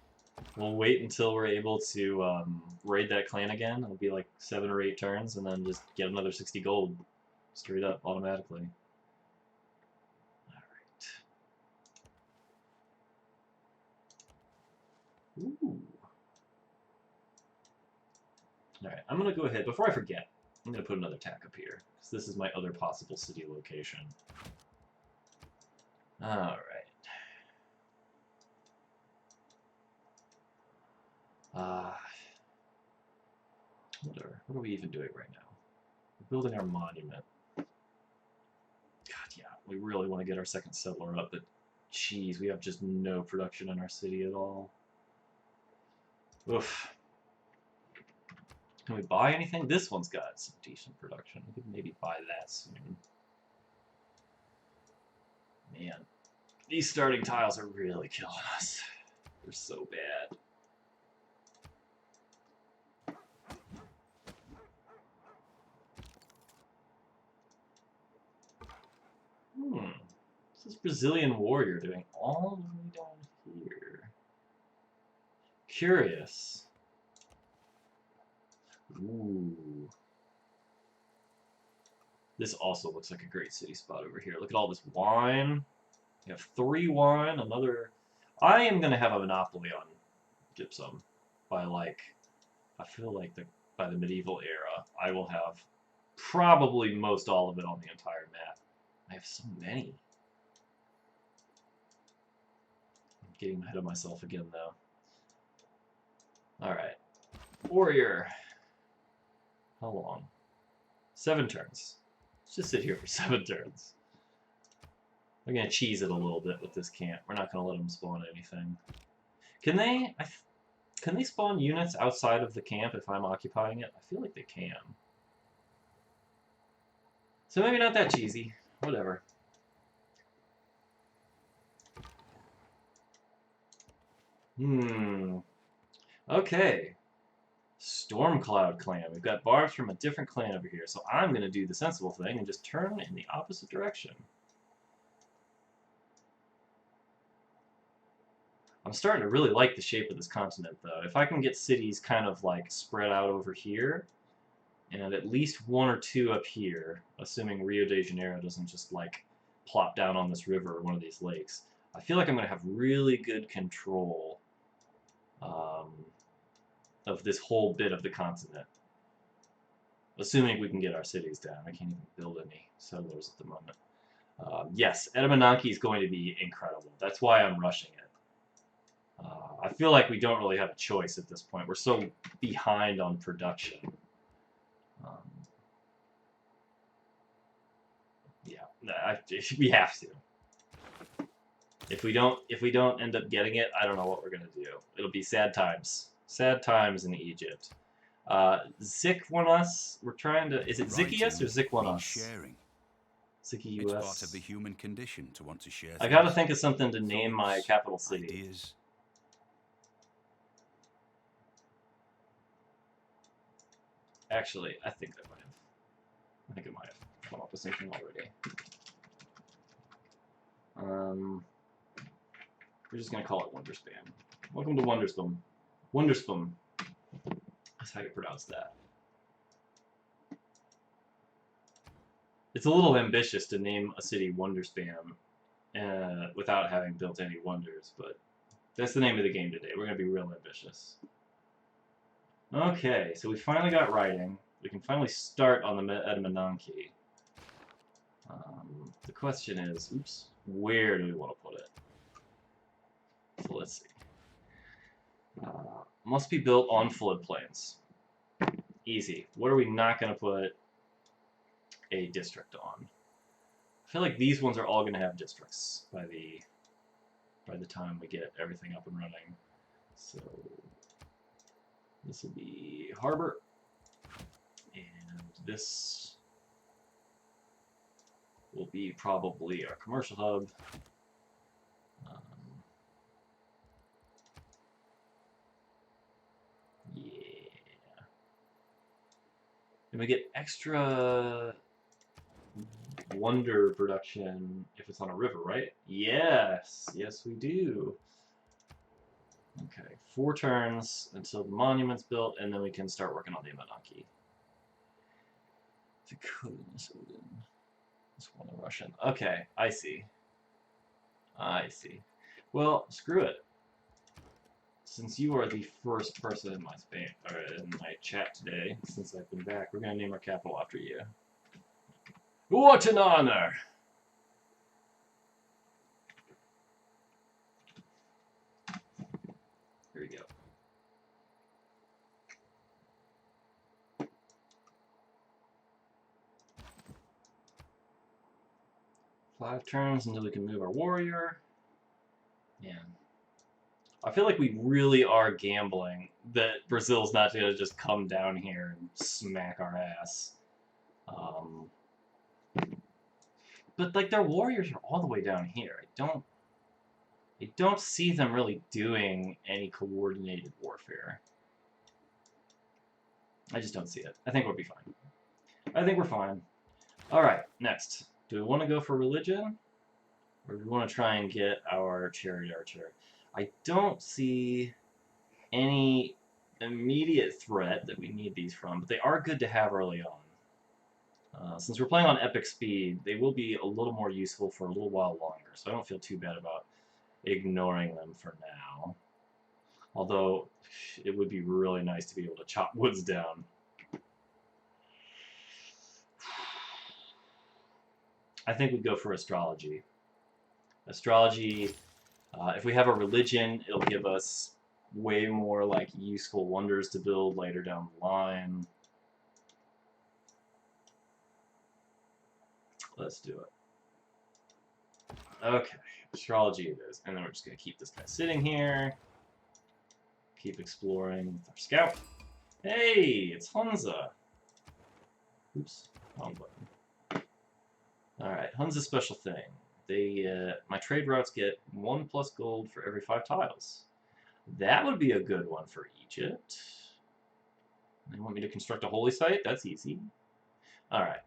We'll wait until we're able to raid that clan again. It'll be like 7 or 8 turns, and then just get another 60 gold straight up automatically. Alright. Ooh. Alright, I'm going to go ahead. Before I forget, I'm going to put another tack up here, because this is my other possible city location. Alright. What are we even doing right now? We're building our monument. God, yeah, we really want to get our second settler up, but jeez, we have just no production in our city at all. Oof. Can we buy anything? This one's got some decent production. We could maybe buy that soon. Man, these starting tiles are really killing us. They're so bad. This is Brazilian warrior doing all the way down here. Curious. Ooh. This also looks like a great city spot over here. Look at all this wine. We have 3 wine, another. I am gonna have a monopoly on gypsum by like, I feel like by the medieval era, I will have probably most all of it on the entire map. I have so many. I'm getting ahead of myself again, though. Alright. Warrior. How long? 7 turns. Let's just sit here for 7 turns. We're gonna cheese it a little bit with this camp. We're not gonna let them spawn anything. Can they? Can they spawn units outside of the camp if I'm occupying it? I feel like they can. So maybe not that cheesy. Whatever. Okay. Stormcloud clan. We've got barbs from a different clan over here, so I'm going to do the sensible thing and just turn in the opposite direction. I'm starting to really like the shape of this continent, though. If I can get cities kind of like spread out over here, and at least 1 or 2 up here, assuming Rio de Janeiro doesn't just like plop down on this river or one of these lakes, I feel like I'm going to have really good control of this whole bit of the continent. Assuming we can get our cities down. I can't even build any settlers at the moment. Yes, Edamanaki is going to be incredible. That's why I'm rushing it. I feel like we don't really have a choice at this point. We're so behind on production. Yeah, we have to. If we don't end up getting it, I don't know what we're gonna do. It'll be sad times. Sad times in Egypt. Zik won us. We're trying to. Is it Zik-us or Zik won us? Sharing. Zik-us. It's part of the human condition to want to share. I gotta think of something to name my capital city. Ideas. Actually, I think I might have come up with something already. We're just gonna call it Wonderspam. Welcome to Wonderspam. Wonderspam. That's how you pronounce that. It's a little ambitious to name a city Wonderspam without having built any wonders, but that's the name of the game today. We're gonna be real ambitious. Okay, so we finally got writing. We can finally start on the Edamanaki. The question is, oops, where do we want to put it? So let's see. Must be built on floodplains. Easy. What are we not going to put a district on? I feel like these ones are all going to have districts by the time we get everything up and running. So this will be harbor, and this will be probably our commercial hub. Yeah. And we get extra wonder production if it's on a river, right? Yes, yes we do. Okay, 4 turns until the monument's built, and then we can start working on the Edamanaki. This one in Russian. Okay, I see. I see. Well, screw it. Since you are the first person in my in my chat today, since I've been back, we're gonna name our capital after you. What an honor! Here we go. Five turns until we can move our warrior. Man. I feel like we really are gambling that Brazil's not going to just come down here and smack our ass. But like their warriors are all the way down here. I don't see them really doing any coordinated warfare. I just don't see it. I think we'll be fine. I think we're fine. Alright, next. Do we want to go for religion? Or do we want to try and get our chariot archer? I don't see any immediate threat that we need these from, but they are good to have early on. Since we're playing on epic speed, they will be a little more useful for a little while longer, so I don't feel too bad about ignoring them for now. Although, it would be really nice to be able to chop woods down. I think we'd go for astrology. Astrology, if we have a religion, it'll give us way more like useful wonders to build later down the line. Let's do it. Okay, astrology it is. And then we're just going to keep this guy sitting here. Keep exploring with our scout. Hey, it's Hunza. Oops, wrong button. Alright, Hunza's special thing. My trade routes get 1+ gold for every 5 tiles. That would be a good one for Egypt. They want me to construct a holy site? That's easy. Alright.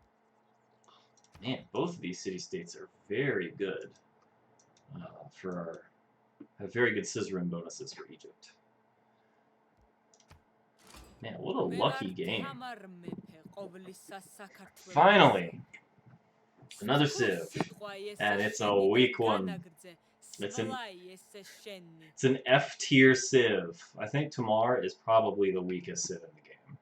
Man, both of these city-states are very good have very good scissoring bonuses for Egypt. Man, what a lucky game. Finally! Another civ. And it's a weak one. It's an F tier civ. I think Tamar is probably the weakest civ in the game.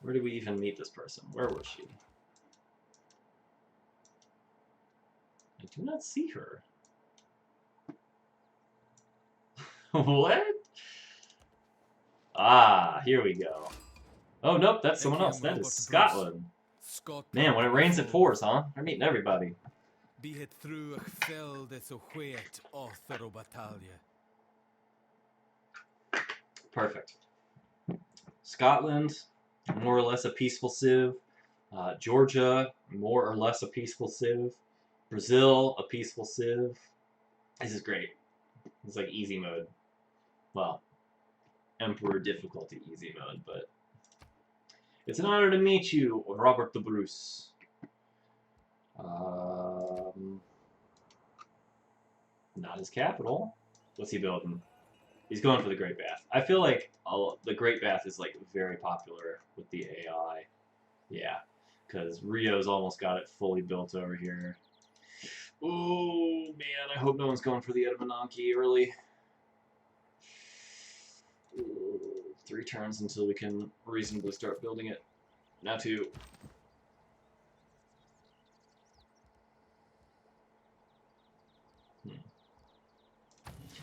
Where did we even meet this person? Where was she? I do not see her. What? Ah, here we go. Oh, nope, that's someone else. That is Scotland. Man, when it rains it pours, huh? They're meeting everybody. Perfect. Scotland, more or less a peaceful civ. Georgia, more or less a peaceful civ. Brazil, a peaceful civ. This is great. It's like easy mode. Well, Emperor difficulty easy mode, but it's an honor to meet you, Robert the Bruce. Not his capital. What's he building? He's going for the Great Bath. I feel like the Great Bath is like very popular with the AI. Yeah, because Rio's almost got it fully built over here. Oh man, I hope no one's going for the Edmontonki early. 3 turns until we can reasonably start building it. Now 2.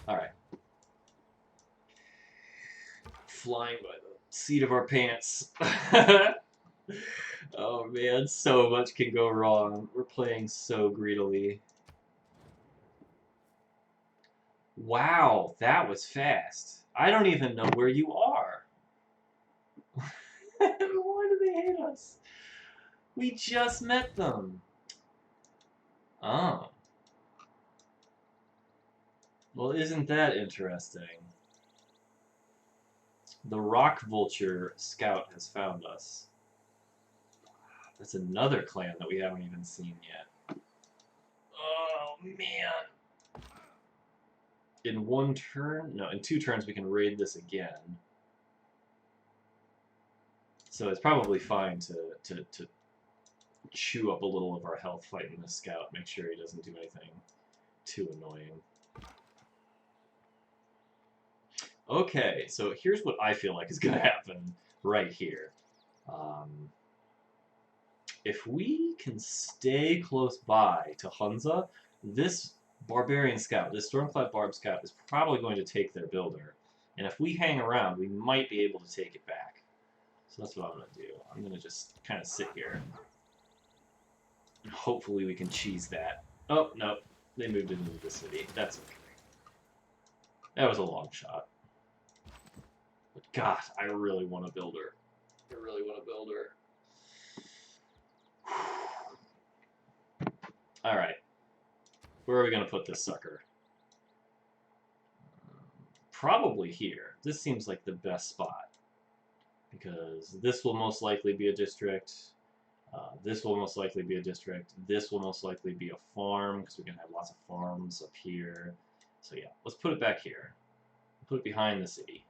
Alright. Flying by the seat of our pants. Oh man, so much can go wrong. We're playing so greedily. Wow, that was fast. I don't even know where you are. Why do they hate us? We just met them. Oh. Well, isn't that interesting? The Rock Vulture Scout has found us. That's another clan that we haven't even seen yet. Oh, man. In 1 turn? No, in 2 turns we can raid this again. So it's probably fine to chew up a little of our health fighting this scout. Make sure he doesn't do anything too annoying. Okay, so here's what I feel like is going to happen right here. If we can stay close by to Hunza, this Barbarian Scout, this Stormclad Barb Scout, is probably going to take their builder. And if we hang around, we might be able to take it back. So that's what I'm going to do. I'm going to just kind of sit here. And hopefully we can cheese that. Oh, no. They moved it into the city. That's okay. That was a long shot. But God, I really want a builder. I really want a builder. Alright. Where are we going to put this sucker? Probably here. This seems like the best spot. Because this will most likely be a district. This will most likely be a district. This will most likely be a farm, because we can have lots of farms up here. So yeah, let's put it back here. Put it behind the city.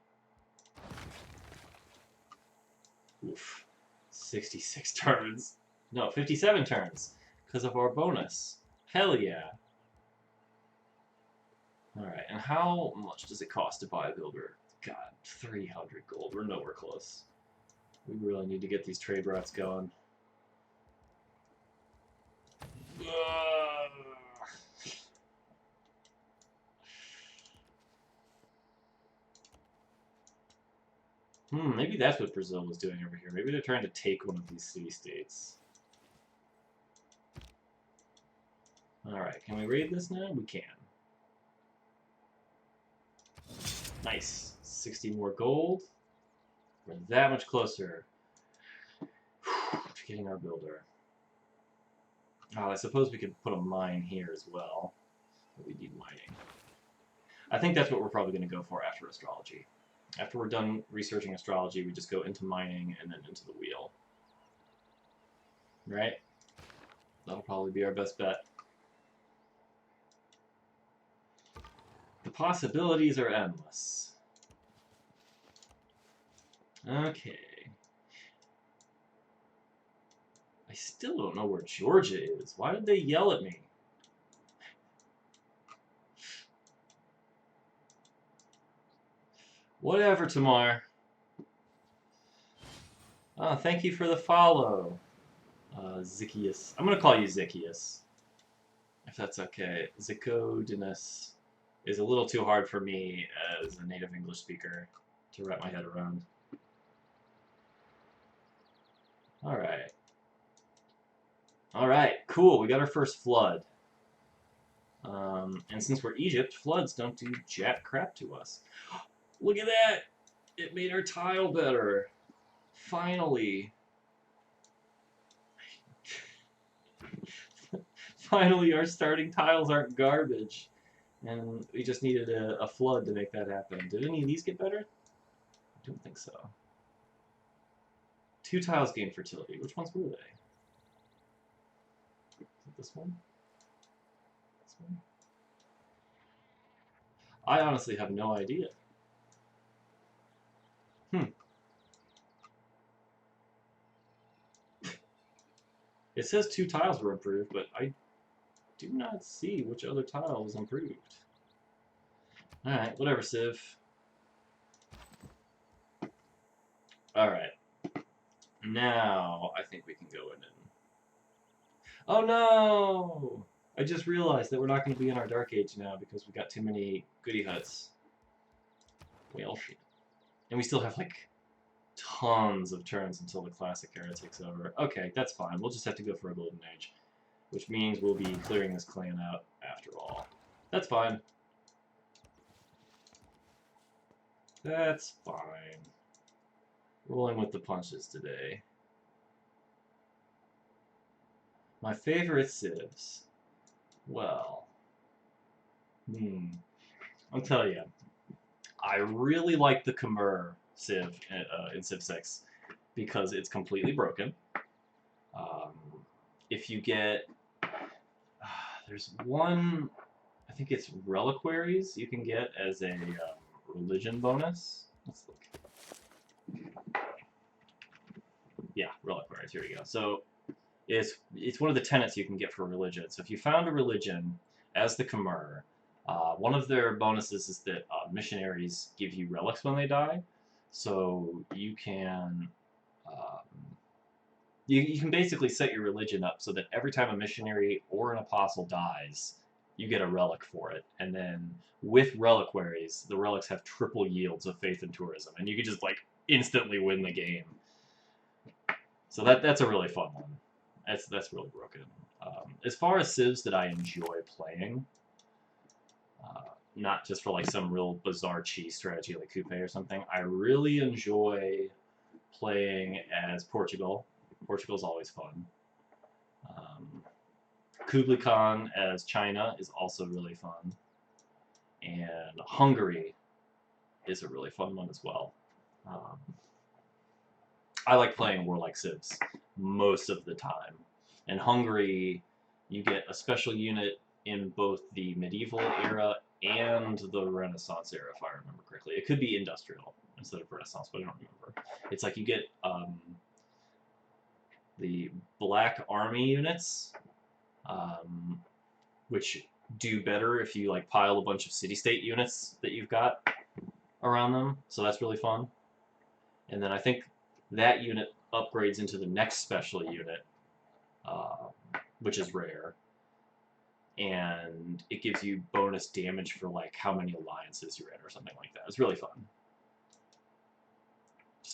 Oof. 66 turns. No, 57 turns. Because of our bonus. Hell yeah. Alright, and how much does it cost to buy a builder? God, 300 gold. We're nowhere close. We really need to get these trade routes going. Maybe that's what Brazil was doing over here. Maybe they're trying to take one of these city-states. Alright, can we raid this now? We can. Nice. 60 more gold. We're that much closer to getting our builder. I suppose we could put a mine here as well. But we need mining. I think that's what we're probably going to go for after astrology. After we're done researching astrology, we just go into mining and then into the wheel. Right? That'll probably be our best bet. The possibilities are endless. Okay. I still don't know where Georgia is. Why did they yell at me? Whatever, Tamar. Thank you for the follow, Zychius. I'm going to call you Zychius, if that's okay. Zychodinus is a little too hard for me as a native English speaker to wrap my head around. Alright. Alright, cool. We got our first flood. And since we're Egypt, floods don't do jack crap to us. Look at that! It made our tile better. Finally. Finally, our starting tiles aren't garbage. And we just needed a flood to make that happen. Did any of these get better? I don't think so. 2 tiles gain fertility. Which ones were they? Is it this one? This one? I honestly have no idea. It says 2 tiles were improved, but I do not see which other tile was improved. Alright, whatever, Civ. Alright. Now, I think we can go in and... Oh no! I just realized that we're not going to be in our Dark Age now because we got too many goody huts. Well, shit. And we still have, like, tons of turns until the Classic era takes over. Okay, that's fine. We'll just have to go for a Golden Age. Which means we'll be clearing this clan out after all. That's fine. That's fine. Rolling with the punches today. My favorite civs. Well. I'll tell you. I really like the Khmer civ in Civ 6 because it's completely broken. If you get... there's one... I think it's reliquaries you can get as a religion bonus. Let's look. Yeah, reliquaries. Here we go. So it's one of the tenets you can get for religion. So if you found a religion as the Khmer, one of their bonuses is that missionaries give you relics when they die. So you can you can basically set your religion up so that every time a missionary or an apostle dies, you get a relic for it. And then with reliquaries, the relics have triple yields of faith and tourism, and you can just like instantly win the game. So that's a really fun one. That's really broken. As far as civs that I enjoy playing, not just for like some real bizarre cheese strategy like Coupe or something, I really enjoy playing as Portugal. Portugal's always fun. Kublai Khan as China is also really fun. And Hungary is a really fun one as well. I like playing warlike civs most of the time. In Hungary, you get a special unit in both the medieval era and the Renaissance era, if I remember correctly. It could be industrial instead of Renaissance, but I don't remember. It's like you get the Black Army units, which do better if you like pile a bunch of city-state units that you've got around them. So that's really fun. And then I think that unit upgrades into the next special unit, which is rare. And it gives you bonus damage for like how many alliances you're in or something like that. It's really fun.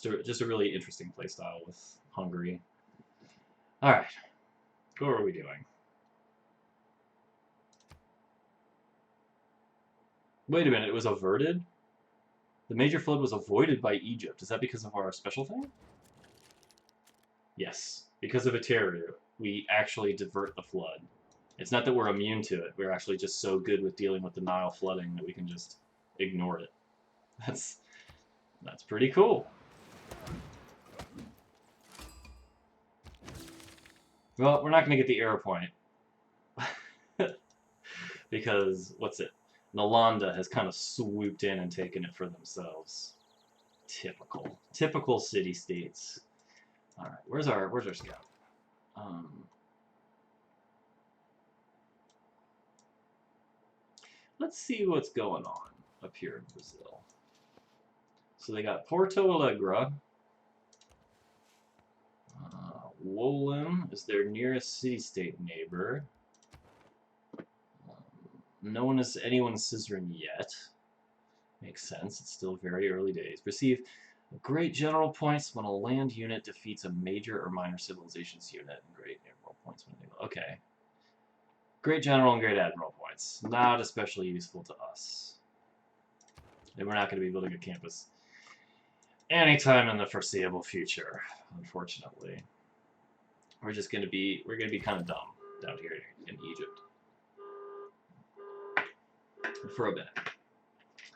Just a really interesting playstyle with Hungary. All right, what are we doing? Wait a minute, it was averted? The major flood was avoided by Egypt. Is that because of our special thing? Yes, because of a terror, we actually divert the flood. It's not that we're immune to it. We're actually just so good with dealing with the Nile flooding that we can just ignore it. That's pretty cool. Well, we're not going to get the error point. Because, what's it? Nalanda has kind of swooped in and taken it for themselves. Typical. Typical city-states. Alright, where's our scout? Let's see what's going on up here in Brazil. So they got Porto Alegre. Wolim is their nearest city-state neighbor. No one is anyone's suzerain yet. Makes sense. It's still very early days. Receive great general points when a land unit defeats a major or minor civilizations unit. And great admiral points when they... Okay. Great general and great admiral points. Not especially useful to us. And we're not going to be building a campus anytime in the foreseeable future, unfortunately. We're going to be kind of dumb down here in Egypt. For a bit.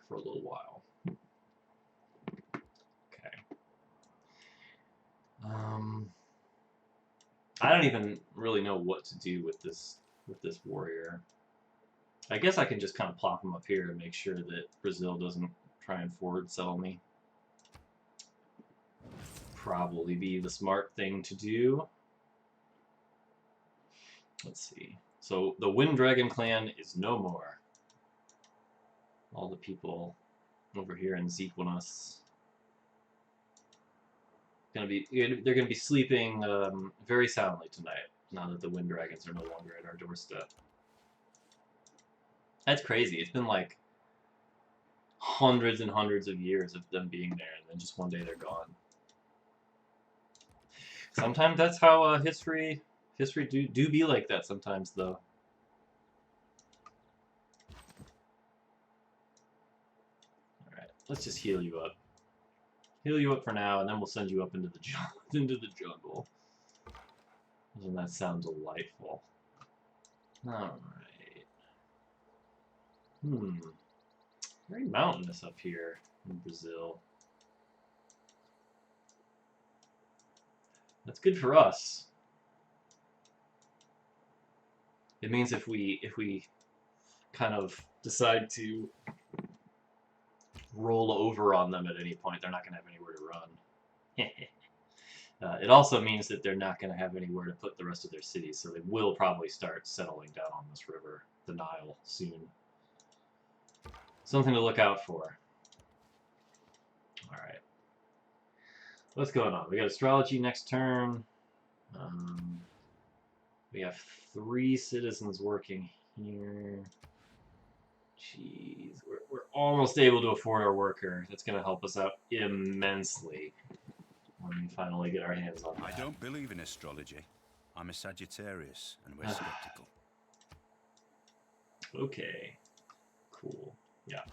For a little while. Okay. I don't even really know what to do with this warrior. I guess I can just kind of plop him up here and make sure that Brazil doesn't try and forward settle me. Probably be the smart thing to do. Let's see. So the Wind Dragon clan is no more. All the people over here in Zequinus they're gonna be sleeping very soundly tonight. Now that the Wind Dragons are no longer at our doorstep. That's crazy. It's been like hundreds and hundreds of years of them being there, and then just one day they're gone. Sometimes that's how history do be like that. Sometimes though. All right, let's just heal you up. Heal you up for now, and then we'll send you up into the jungle. Doesn't that sound delightful? All right. Very mountainous up here in Brazil. That's good for us. It means if we kind of decide to roll over on them at any point, they're not going to have anywhere to run. It also means that they're not going to have anywhere to put the rest of their cities, so they will probably start settling down on this river, the Nile, soon. Something to look out for. Alright. What's going on? We got astrology next turn. We have 3 citizens working here. Jeez, we're almost able to afford our worker. That's going to help us out immensely when we finally get our hands on that. I don't believe in astrology. I'm a Sagittarius, and we're skeptical. Okay. Cool. Yeah.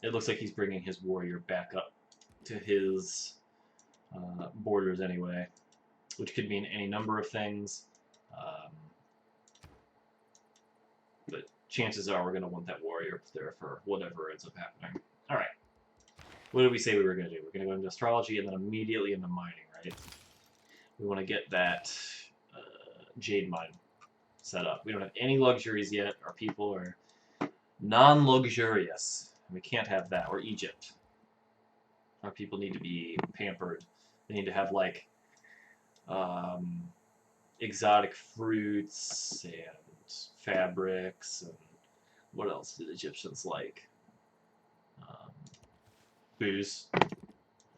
It looks like he's bringing his warrior back up to his borders anyway, which could mean any number of things. But chances are we're going to want that warrior up there for whatever ends up happening. Alright. What did we say we were going to do? We're going to go into astrology and then immediately into mining, right? We want to get that jade mine set up. We don't have any luxuries yet. Our people are non-luxurious. We can't have that. Or Egypt. Our people need to be pampered. They need to have, like, exotic fruits and fabrics and what else did Egyptians like? Booze.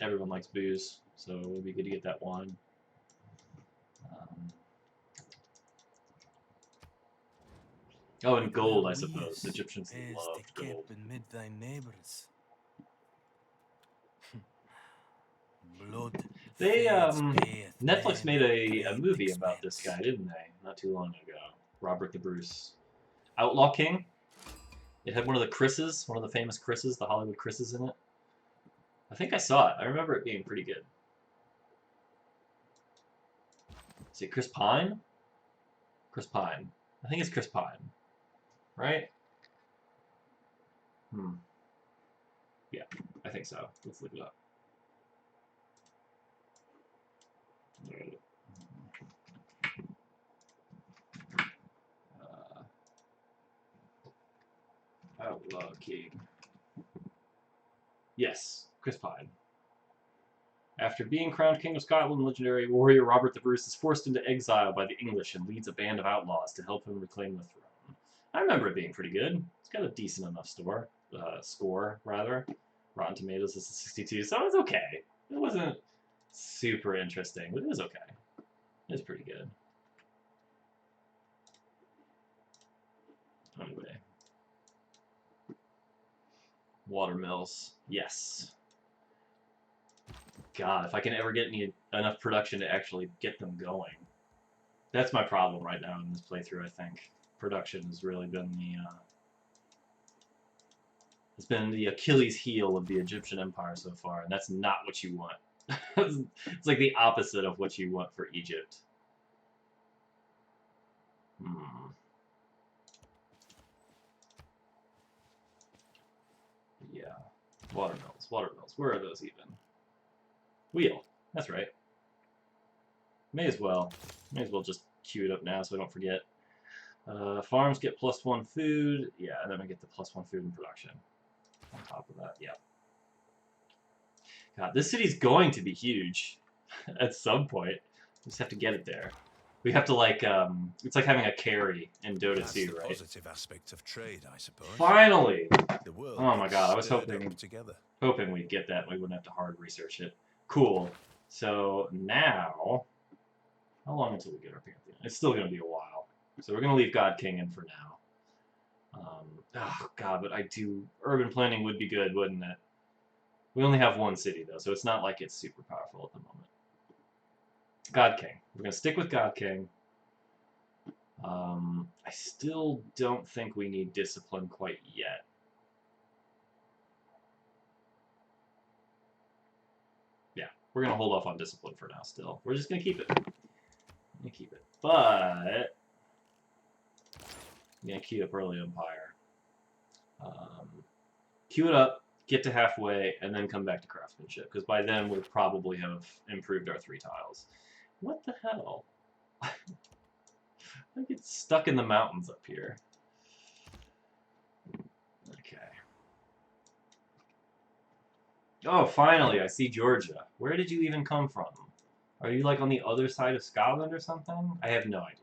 Everyone likes booze, so it would be good to get that wine. Oh, and gold, I suppose. Egyptians love gold. blood. They, fades faith, Netflix then made a great movie about this expense. guy, didn't they? Not too long ago. Robert the Bruce. Outlaw King? It had one of the Chris's, one of the famous Chris's, the Hollywood Chris's in it. I think I saw it. I remember it being pretty good. Is it Chris Pine? Chris Pine. I think it's Chris Pine. Right? Yeah, I think so. Let's look it up. Outlaw King. Yes, Chris Pine. After being crowned King of Scotland, legendary warrior Robert the Bruce is forced into exile by the English and leads a band of outlaws to help him reclaim the throne. I remember it being pretty good. It's got a decent enough score, rather. Rotten Tomatoes is a 62, so it was okay. It wasn't super interesting, but it was okay. It was pretty good. Anyway. Watermills. Yes. God, if I can ever get enough production to actually get them going. That's my problem right now in this playthrough, I think. Production has really been the Achilles heel of the Egyptian Empire so far, and that's not what you want. It's like the opposite of what you want for Egypt. Yeah. Watermills. Watermills. Where are those even? Wheel. That's right. May as well just queue it up now so I don't forget. Farms get +1 food. Yeah, and then I get the +1 food in production. On top of that, yeah. God, this city's going to be huge at some point. We just have to get it there. We have to, like, it's like having a carry in Dota 2, right? Positive aspect of trade, I suppose. Finally! The world Oh my god, I was hoping together. Hoping we'd get that and we wouldn't have to hard research it. Cool. So now, how long until we get our Pantheon? It's still going to be a while. So we're going to leave God King in for now. Oh god, but urban planning would be good, wouldn't it? We only have one city though, so it's not like it's super powerful at the moment. God King. We're going to stick with God King. I still don't think we need discipline quite yet. Yeah, we're going to hold off on discipline for now still. We're just going to keep it. But I'm going to queue up early Empire. Queue it up, get to halfway, and then come back to craftsmanship, because by then we'll probably have improved our 3 tiles. What the hell? I get stuck in the mountains up here. Okay. Oh, finally, I see Georgia. Where did you even come from? Are you, like, on the other side of Scotland or something? I have no idea.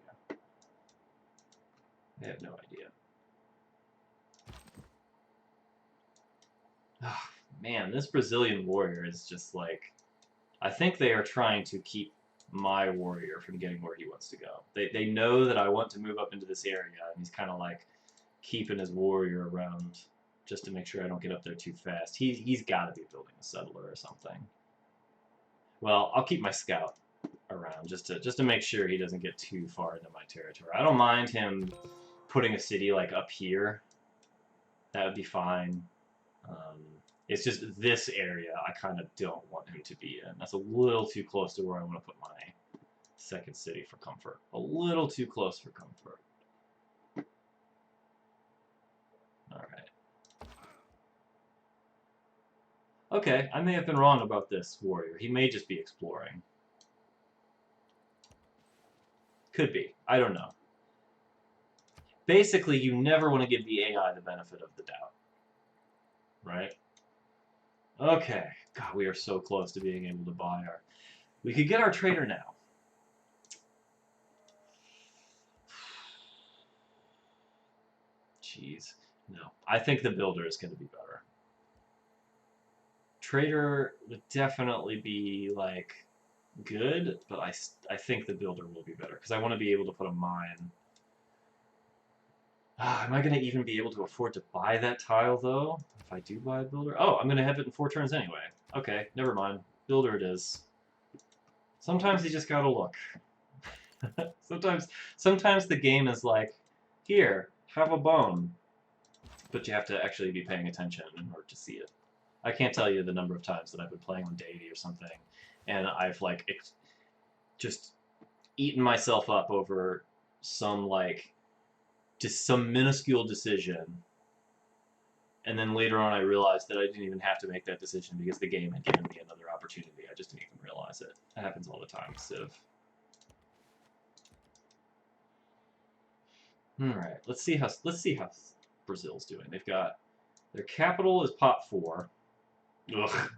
I have no idea. Oh, man, this Brazilian warrior is just, like... I think they are trying to keep my warrior from getting where he wants to go. They know that I want to move up into this area, and he's kind of, like, keeping his warrior around just to make sure I don't get up there too fast. He's got to be building a settler or something. Well, I'll keep my scout around just to make sure he doesn't get too far into my territory. I don't mind him putting a city like up here. That would be fine. It's just this area I kind of don't want him to be in. That's a little too close to where I want to put my second city for comfort. A little too close for comfort. Alright. Okay, I may have been wrong about this warrior. He may just be exploring. Could be. I don't know. Basically, you never want to give the AI the benefit of the doubt. Right? Okay. God, we are so close to being able to buy our... We could get our trader now. Jeez. No. I think the builder is going to be better. Trader would definitely be, like, good, but I think the builder will be better, because I want to be able to put a mine. Am I going to even be able to afford to buy that tile, though? If I do buy a builder? Oh, I'm going to have it in 4 turns anyway. Okay, never mind. Builder it is. Sometimes you just gotta look. sometimes the game is like, here, have a bone. But you have to actually be paying attention in order to see it. I can't tell you the number of times that I've been playing on Deity or something, and I've like just eaten myself up over some like just some minuscule decision, and then later on I realized that I didn't even have to make that decision because the game had given me another opportunity. I just didn't even realize it. That happens all the time, Civ. All right, let's see how Brazil's doing. They've got their capital is pot 4, ugh,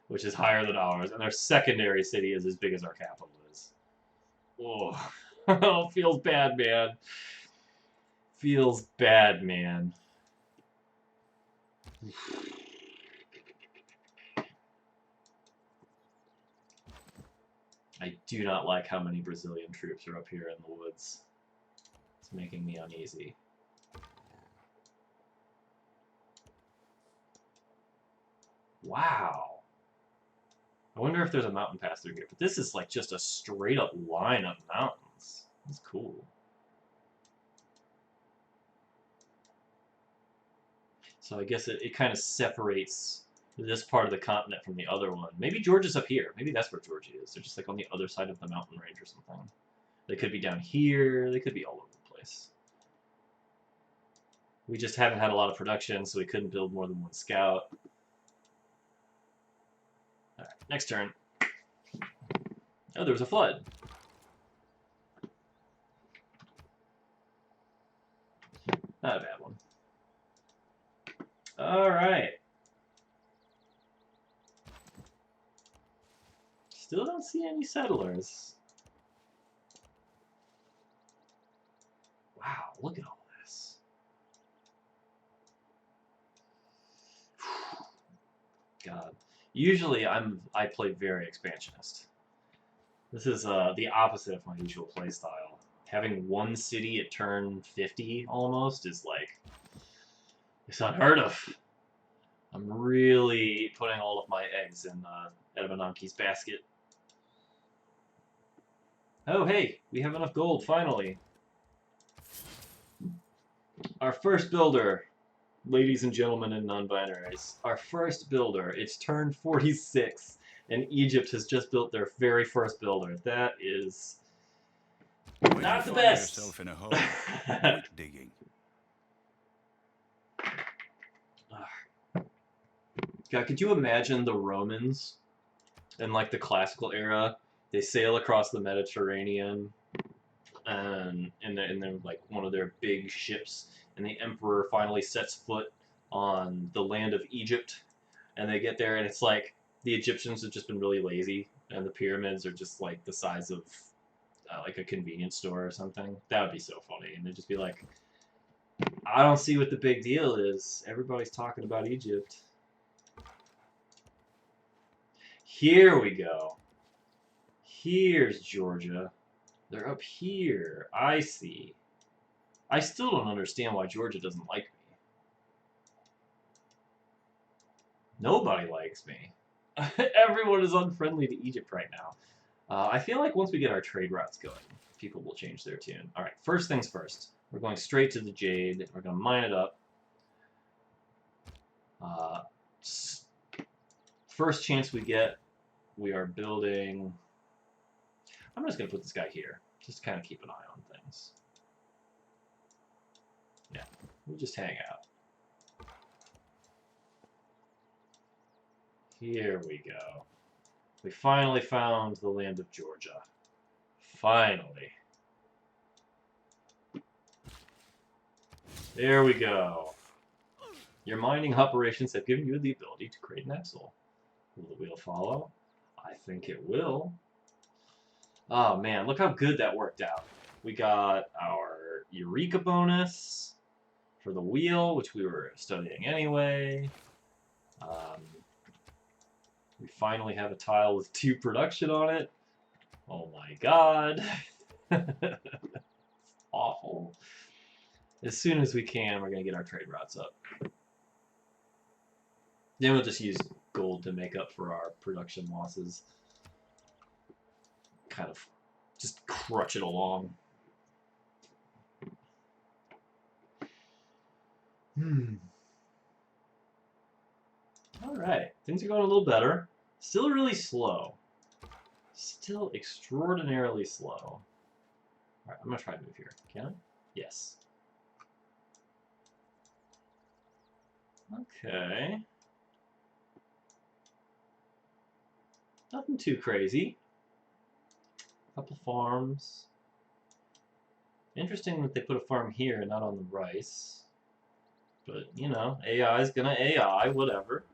which is higher than ours, and their secondary city is as big as our capital is. Oh, oh, feels bad, man. Feels bad, man. I do not like how many Brazilian troops are up here in the woods. It's making me uneasy. Wow. I wonder if there's a mountain pass through here. But this is like just a straight up line of mountains. That's cool. So I guess it kind of separates this part of the continent from the other one. Maybe Georgia's up here. Maybe that's where Georgia is. They're just like on the other side of the mountain range or something. They could be down here. They could be all over the place. We just haven't had a lot of production, so we couldn't build more than one scout. Alright, next turn. Oh, there was a flood. Not a bad one. Alright. Still don't see any settlers. Wow, look at all this. God. Usually I play very expansionist. This is the opposite of my usual playstyle. Having one city at turn 50 almost is like, it's unheard of. I'm really putting all of my eggs in Edamanamki's basket. Oh hey, we have enough gold finally. Our first builder. Ladies and gentlemen and non-binaries, our first builder, it's turn 46, and Egypt has just built their very first builder. That is When not you the find best. yourself in a hole, quit digging. God, could you imagine the Romans in like the classical era? They sail across the Mediterranean, and in their like one of their big ships, and the emperor finally sets foot on the land of Egypt, and they get there, and it's like the Egyptians have just been really lazy, and the pyramids are just like the size of like a convenience store or something. That would be so funny, and they'd just be like, I don't see what the big deal is. Everybody's talking about Egypt. Here we go. Here's Georgia. They're up here. I see. I still don't understand why Georgia doesn't like me. Nobody likes me. Everyone is unfriendly to Egypt right now. I feel like once we get our trade routes going, people will change their tune. Alright, first things first. We're going straight to the Jade. We're going to mine it up. First chance we get, we are building... I'm just going to put this guy here. Just to kind of keep an eye on things. Yeah, we'll just hang out. Here we go. We finally found the land of Georgia. Finally. There we go. Your mining operations have given you the ability to create an Exel. Will the wheel follow? I think it will. Oh man, look how good that worked out. We got our Eureka bonus for the wheel, which we were studying anyway. We finally have a tile with 2 production on it. Oh my god. Awful. As soon as we can, we're going to get our trade routes up. Then we'll just use gold to make up for our production losses. Kind of just crutch it along. Alright, things are going a little better. Still really slow. Still extraordinarily slow. Alright, I'm going to try to move here. Can I? Yes. Okay. Nothing too crazy. Couple farms. Interesting that they put a farm here and not on the rice. But, you know, AI is gonna AI, whatever.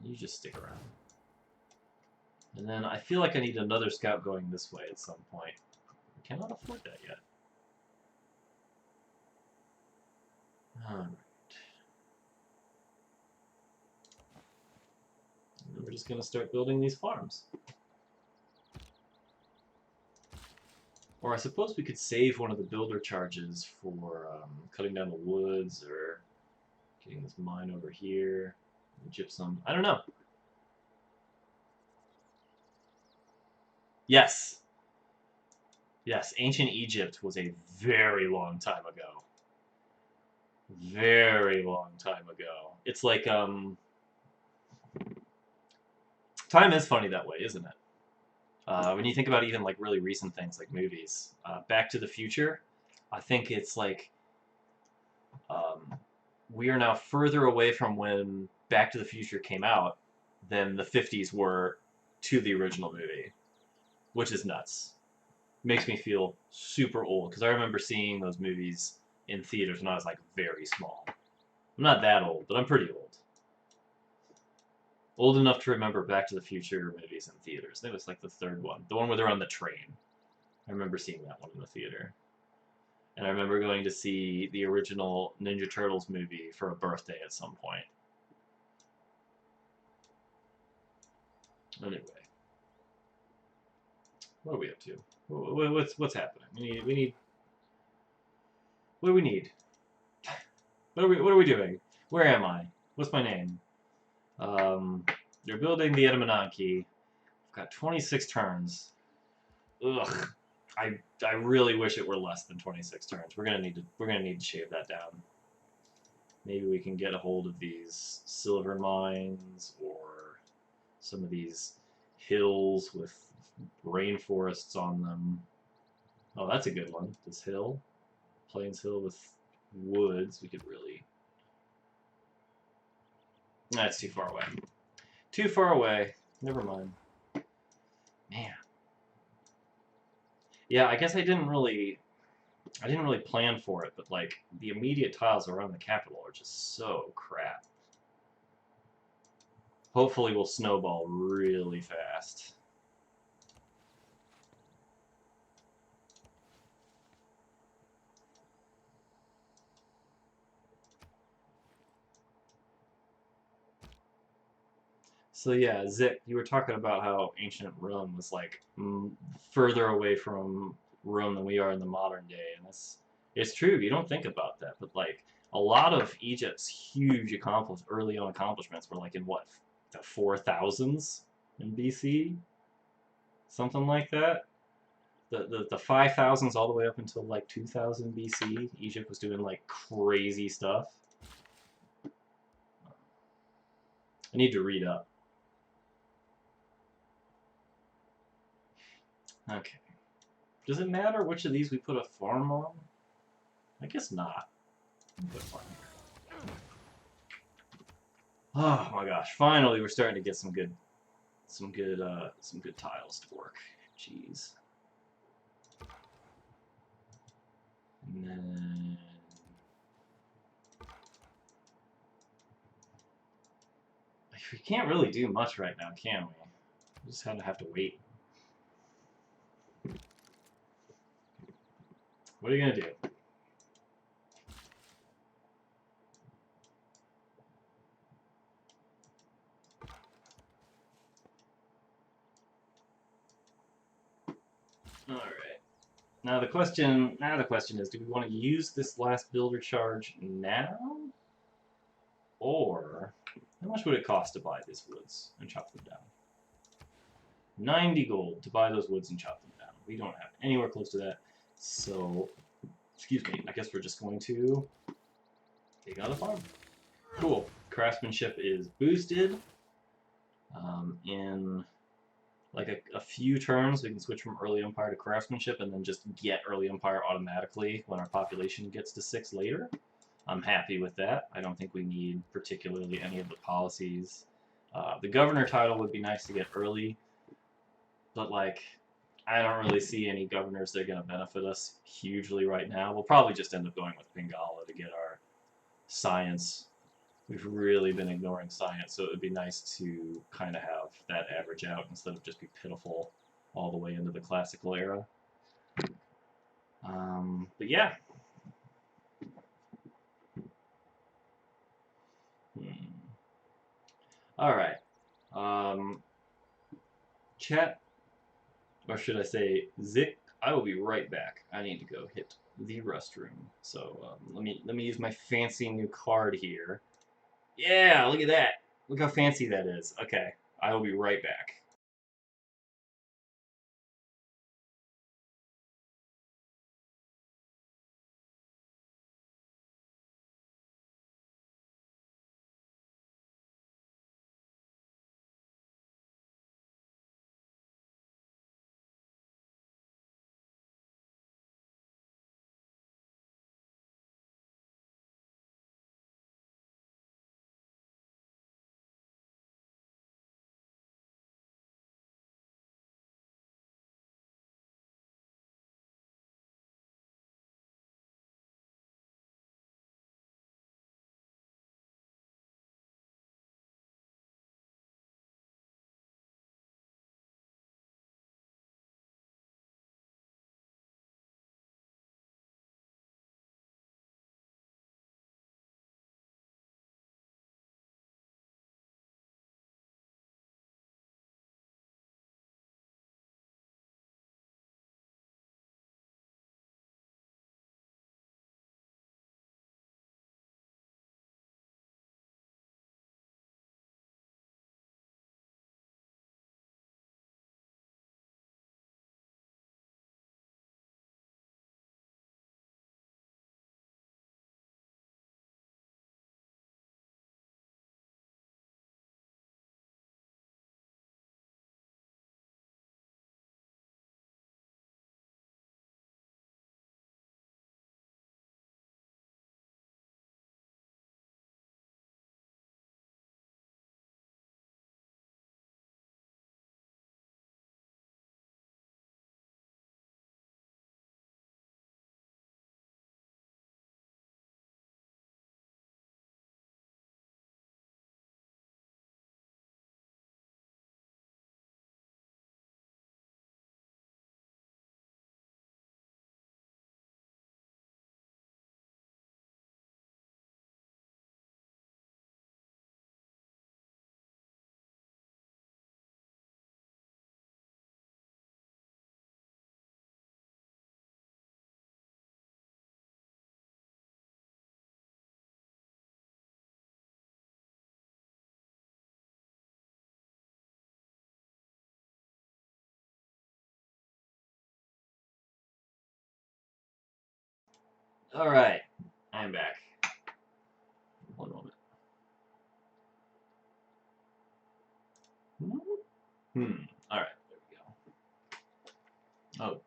You just stick around. And then I feel like I need another scout going this way at some point. I cannot afford that yet. Alright. And we're just gonna start building these farms. Or I suppose we could save one of the builder charges for cutting down the woods or getting this mine over here. Gypsum. I don't know. Yes. Yes, ancient Egypt was a very long time ago. Very long time ago. It's like, time is funny that way, isn't it? When you think about even like really recent things like movies, Back to the Future, I think it's like we are now further away from when Back to the Future came out than the 50s were to the original movie, which is nuts. Makes me feel super old because I remember seeing those movies in theaters when I was like very small. I'm not that old, but I'm pretty old. Old enough to remember Back to the Future movies in theaters. I think it was like the third one. The one where they're on the train. I remember seeing that one in the theater. And I remember going to see the original Ninja Turtles movie for a birthday at some point. Anyway. What are we up to? What's happening? We need what do we need? What are we doing? Where am I? What's my name? They're building the Edamanaki. I've got 26 turns. Ugh. I really wish it were less than 26 turns. We're gonna need to shave that down. Maybe we can get a hold of these silver mines or some of these hills with rainforests on them. Oh, that's a good one. This hill, Plains Hill with woods. We could really. That's too far away. Too far away. Never mind. Man. Yeah, I guess I didn't really plan for it, but like the immediate tiles around the capital are just so crap. Hopefully we'll snowball really fast. So yeah, Zip, you were talking about how ancient Rome was like further away from Rome than we are in the modern day, and it's true. You don't think about that, but like a lot of Egypt's huge early on accomplishments were like in what, the 4000s in BC, something like that. The 5000s all the way up until like 2000 BC, Egypt was doing like crazy stuff. I need to read up. Okay. Does it matter which of these we put a farm on? I guess not. Put a farm here. Oh my gosh! Finally, we're starting to get some good tiles to work. Jeez. And then we can't really do much right now, can we? We just kind of have to wait. What are you gonna do? All right. Now the question is, do we want to use this last builder charge now, or much would it cost to buy these woods and chop them down? 90 gold to buy those woods and chop them down. We don't have anywhere close to that. So, excuse me, I guess we're just going to take out a farm. Cool. Craftsmanship is boosted. In like a few turns, we can switch from early empire to craftsmanship and then just get early empire automatically when our population gets to 6 later. I'm happy with that. I don't think we need particularly any of the policies. The governor title would be nice to get early, but like I don't really see any governors that are going to benefit us hugely right now. We'll probably just end up going with Pingala to get our science. We've really been ignoring science, so it would be nice to kind of have that average out instead of just be pitiful all the way into the classical era. But yeah. All right. Chat, or should I say Zik? I will be right back. I need to go hit the restroom. So let me use my fancy new card here. Yeah, look at that. Look how fancy that is. Okay, I will be right back. All right, I'm back. One moment. All right, there we go. Oh,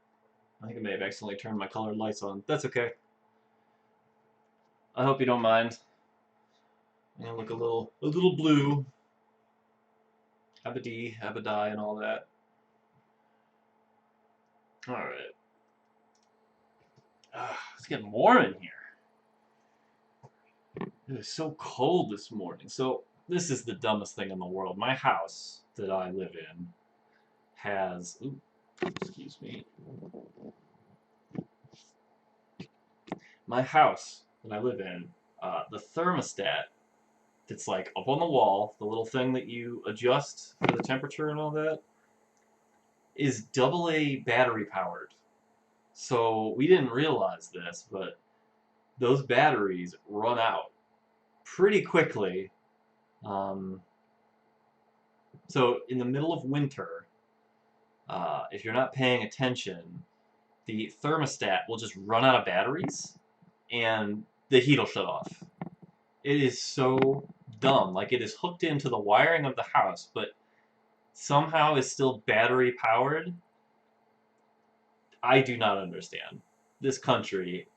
I think I may have accidentally turned my colored lights on. That's okay. I hope you don't mind. I look a little blue. Abadi, Abadai, and all that. All right. It's getting warm in here. It is so cold this morning. So this is the dumbest thing in the world. My house that I live in has. Ooh, excuse me. My house that I live in, the thermostat that's like up on the wall, the little thing that you adjust for the temperature and all that, is AA battery powered. So we didn't realize this, but those batteries run out pretty quickly So in the middle of winter, if you're not paying attention, the thermostat will just run out of batteries, and the heat will shut off. It is so dumb. Like, it is hooked into the wiring of the house, but somehow is still battery powered. I do not understand. This country,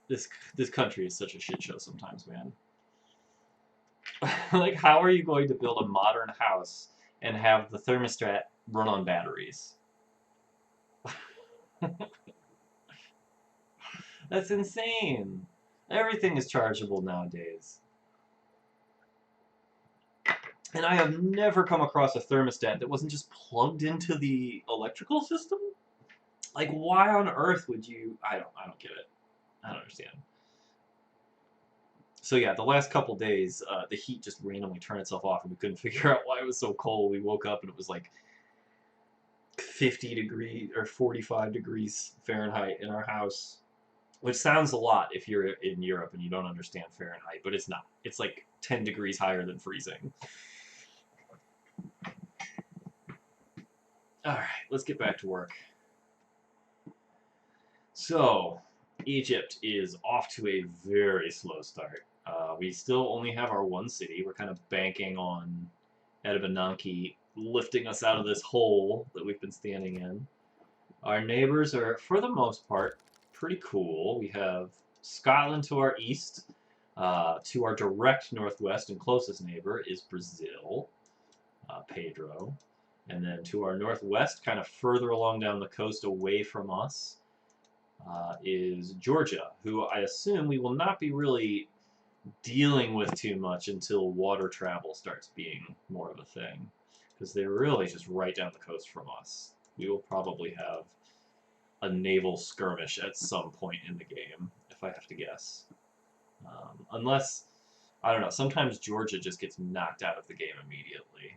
this country is such a shit show sometimes, man. Like, how are you going to build a modern house and have the thermostat run on batteries? That's insane. Everything is chargeable nowadays. And I have never come across a thermostat that wasn't just plugged into the electrical system. Like, why on earth would you? I don't get it. I don't understand. So yeah, the last couple days, the heat just randomly turned itself off, and we couldn't figure out why it was so cold. We woke up and it was like 50 degrees or 45 degrees Fahrenheit in our house, which sounds a lot if you're in Europe and you don't understand Fahrenheit, but it's not. It's like 10 degrees higher than freezing. All right, let's get back to work. So, Egypt is off to a very slow start. We still only have our one city. We're kind of banking on Edebananki lifting us out of this hole that we've been standing in. Our neighbors are, for the most part, pretty cool. We have Scotland to our east. To our direct northwest and closest neighbor is Brazil, Pedro. And then to our northwest, kind of further along down the coast away from us, is Georgia, who I assume we will not be really dealing with too much until water travel starts being more of a thing, because they're really just right down the coast from us. We will probably have a naval skirmish at some point in the game, if I have to guess. Unless, I don't know, sometimes Georgia just gets knocked out of the game immediately,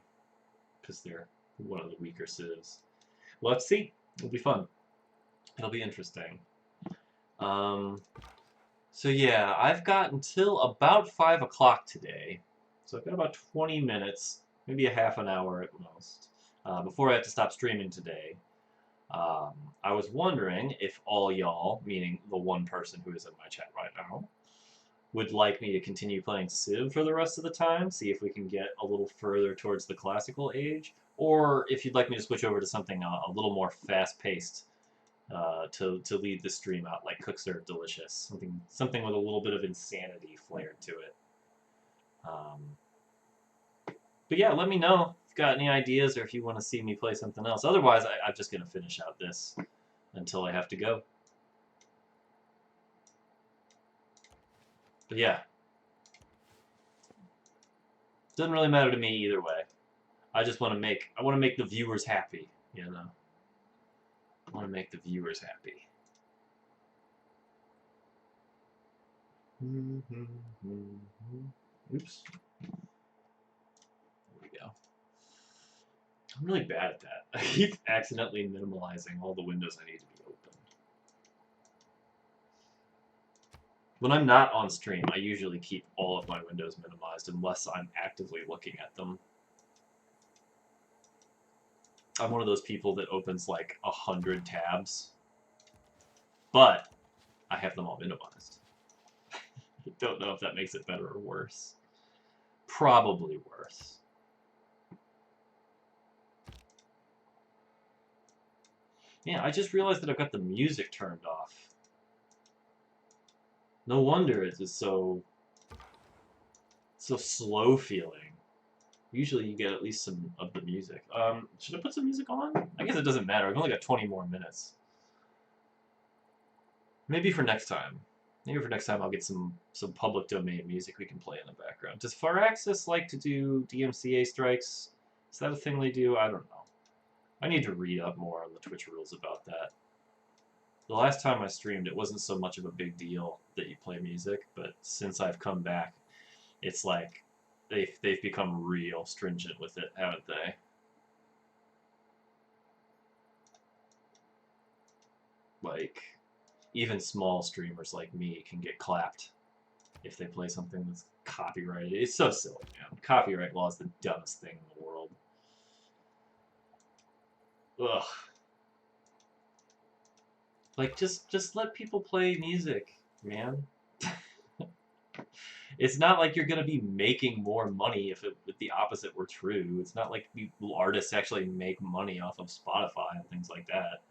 because they're one of the weaker civs. Well, let's see. It'll be fun. It'll be interesting. So yeah, I've got until about 5 o'clock today. So I've got about 20 minutes, maybe a half an hour at most, before I have to stop streaming today. I was wondering if all y'all, meaning the one person who is in my chat right now, would like me to continue playing Civ for the rest of the time, see if we can get a little further towards the classical age, or if you'd like me to switch over to something a little more fast-paced to lead the stream out, like Cook Serve Delicious, something with a little bit of insanity flared to it. But yeah, let me know if you've got any ideas or if you want to see me play something else. Otherwise, I'm just going to finish out this until I have to go. But yeah, doesn't really matter to me either way. I just want to make the viewers happy, you know. I want to make the viewers happy. Oops. There we go. I'm really bad at that. I keep accidentally minimalizing all the windows I need to be open. When I'm not on stream, I usually keep all of my windows minimized unless I'm actively looking at them. I'm one of those people that opens like 100 tabs, but I have them all minimized. I don't know if that makes it better or worse. Probably worse. Yeah, I just realized that I've got the music turned off. No wonder it is so slow feeling. Usually you get at least some of the music. Should I put some music on? I guess it doesn't matter. I've only got 20 more minutes. Maybe for next time. Maybe for next time I'll get some public domain music we can play in the background. Does Far Access like to do DMCA strikes? Is that a thing they do? I don't know. I need to read up more on the Twitch rules about that. The last time I streamed, it wasn't so much of a big deal that you play music, but since I've come back, it's like they've become real stringent with it, haven't they? Like, even small streamers like me can get clapped if they play something that's copyrighted. It's so silly, man. Copyright law is the dumbest thing in the world. Ugh. Like, just let people play music, man. It's not like you're gonna be making more money if the opposite were true. It's not like artists actually make money off of Spotify and things like that.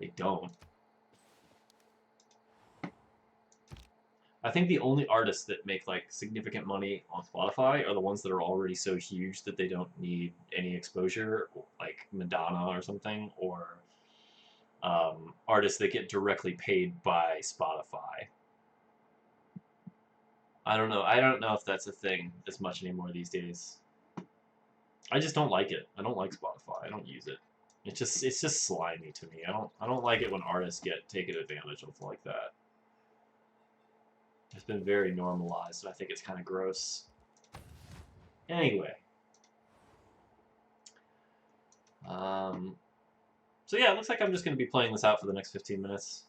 They don't. I think the only artists that make like significant money on Spotify are the ones that are already so huge that they don't need any exposure, like Madonna or something, or artists that get directly paid by Spotify. I don't know. I don't know if that's a thing as much anymore these days. I just don't like it. I don't like Spotify. I don't use it. It's just slimy to me. I don't like it when artists get taken advantage of like that. It's been very normalized, so I think it's kind of gross. Anyway. So yeah, it looks like I'm just going to be playing this out for the next 15 minutes.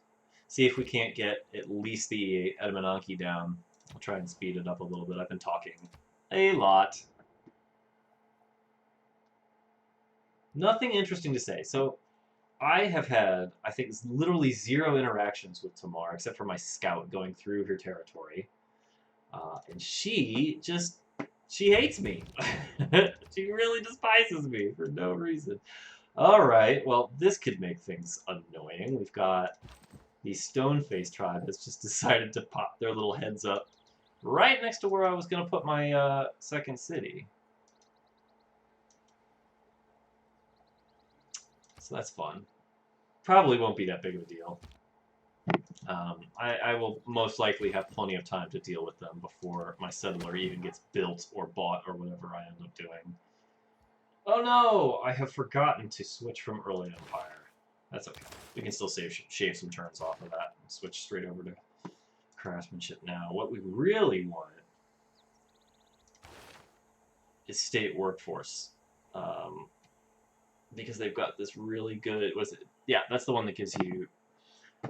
See if we can't get at least the Edamananki down. I'll try and speed it up a little bit. I've been talking a lot. Nothing interesting to say. So I have had, I think, literally 0 interactions with Tamar, except for my scout going through her territory. And she hates me. She really despises me for no reason. Alright, well, this could make things annoying. We've got the Stoneface tribe that's just decided to pop their little heads up right next to where I was going to put my second city. So that's fun. Probably won't be that big of a deal. I will most likely have plenty of time to deal with them before my settler even gets built or bought or whatever I end up doing. Oh no! I have forgotten to switch from Early Empire. That's okay. We can still shave some turns off of that and switch straight over to craftsmanship now. What we really want is state workforce. Because they've got this really good... Yeah, that's the one that gives you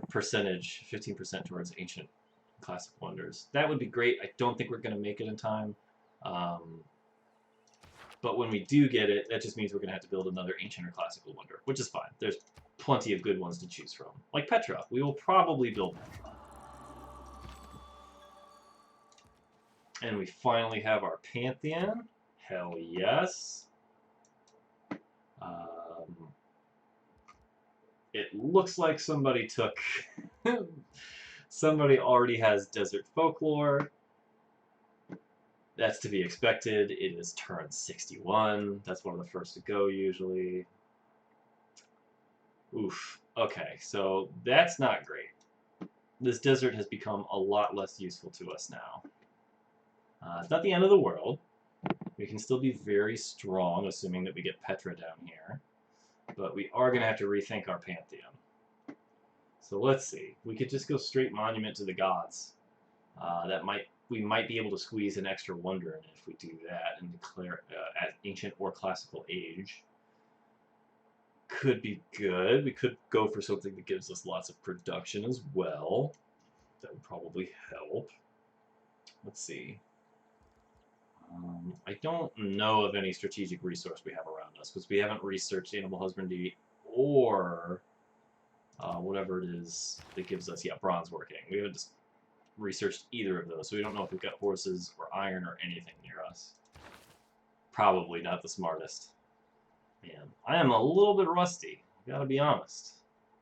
percentage, 15% towards ancient classic wonders. That would be great. I don't think we're going to make it in time. But when we do get it, that just means we're going to have to build another ancient or classical wonder, which is fine. There's plenty of good ones to choose from. Like Petra. We will probably build Petra. And we finally have our Pantheon. Hell yes. It looks like somebody took... somebody already has Desert Folklore. That's to be expected. It is turn 61. That's one of the first to go, usually. Oof. Okay, so that's not great. This desert has become a lot less useful to us now. It's not the end of the world. We can still be very strong, assuming that we get Petra down here. But we are going to have to rethink our Pantheon. So let's see. We could just go straight Monument to the Gods. We might be able to squeeze an extra wonder in if we do that and declare at Ancient or Classical Age. Could be good. We could go for something that gives us lots of production as well. That would probably help. Let's see. I don't know of any strategic resource we have around us because we haven't researched animal husbandry or whatever it is that gives us, bronze working. We haven't just researched either of those, so we don't know if we've got horses or iron or anything near us. Probably not the smartest. Man, I am a little bit rusty. Gotta be honest.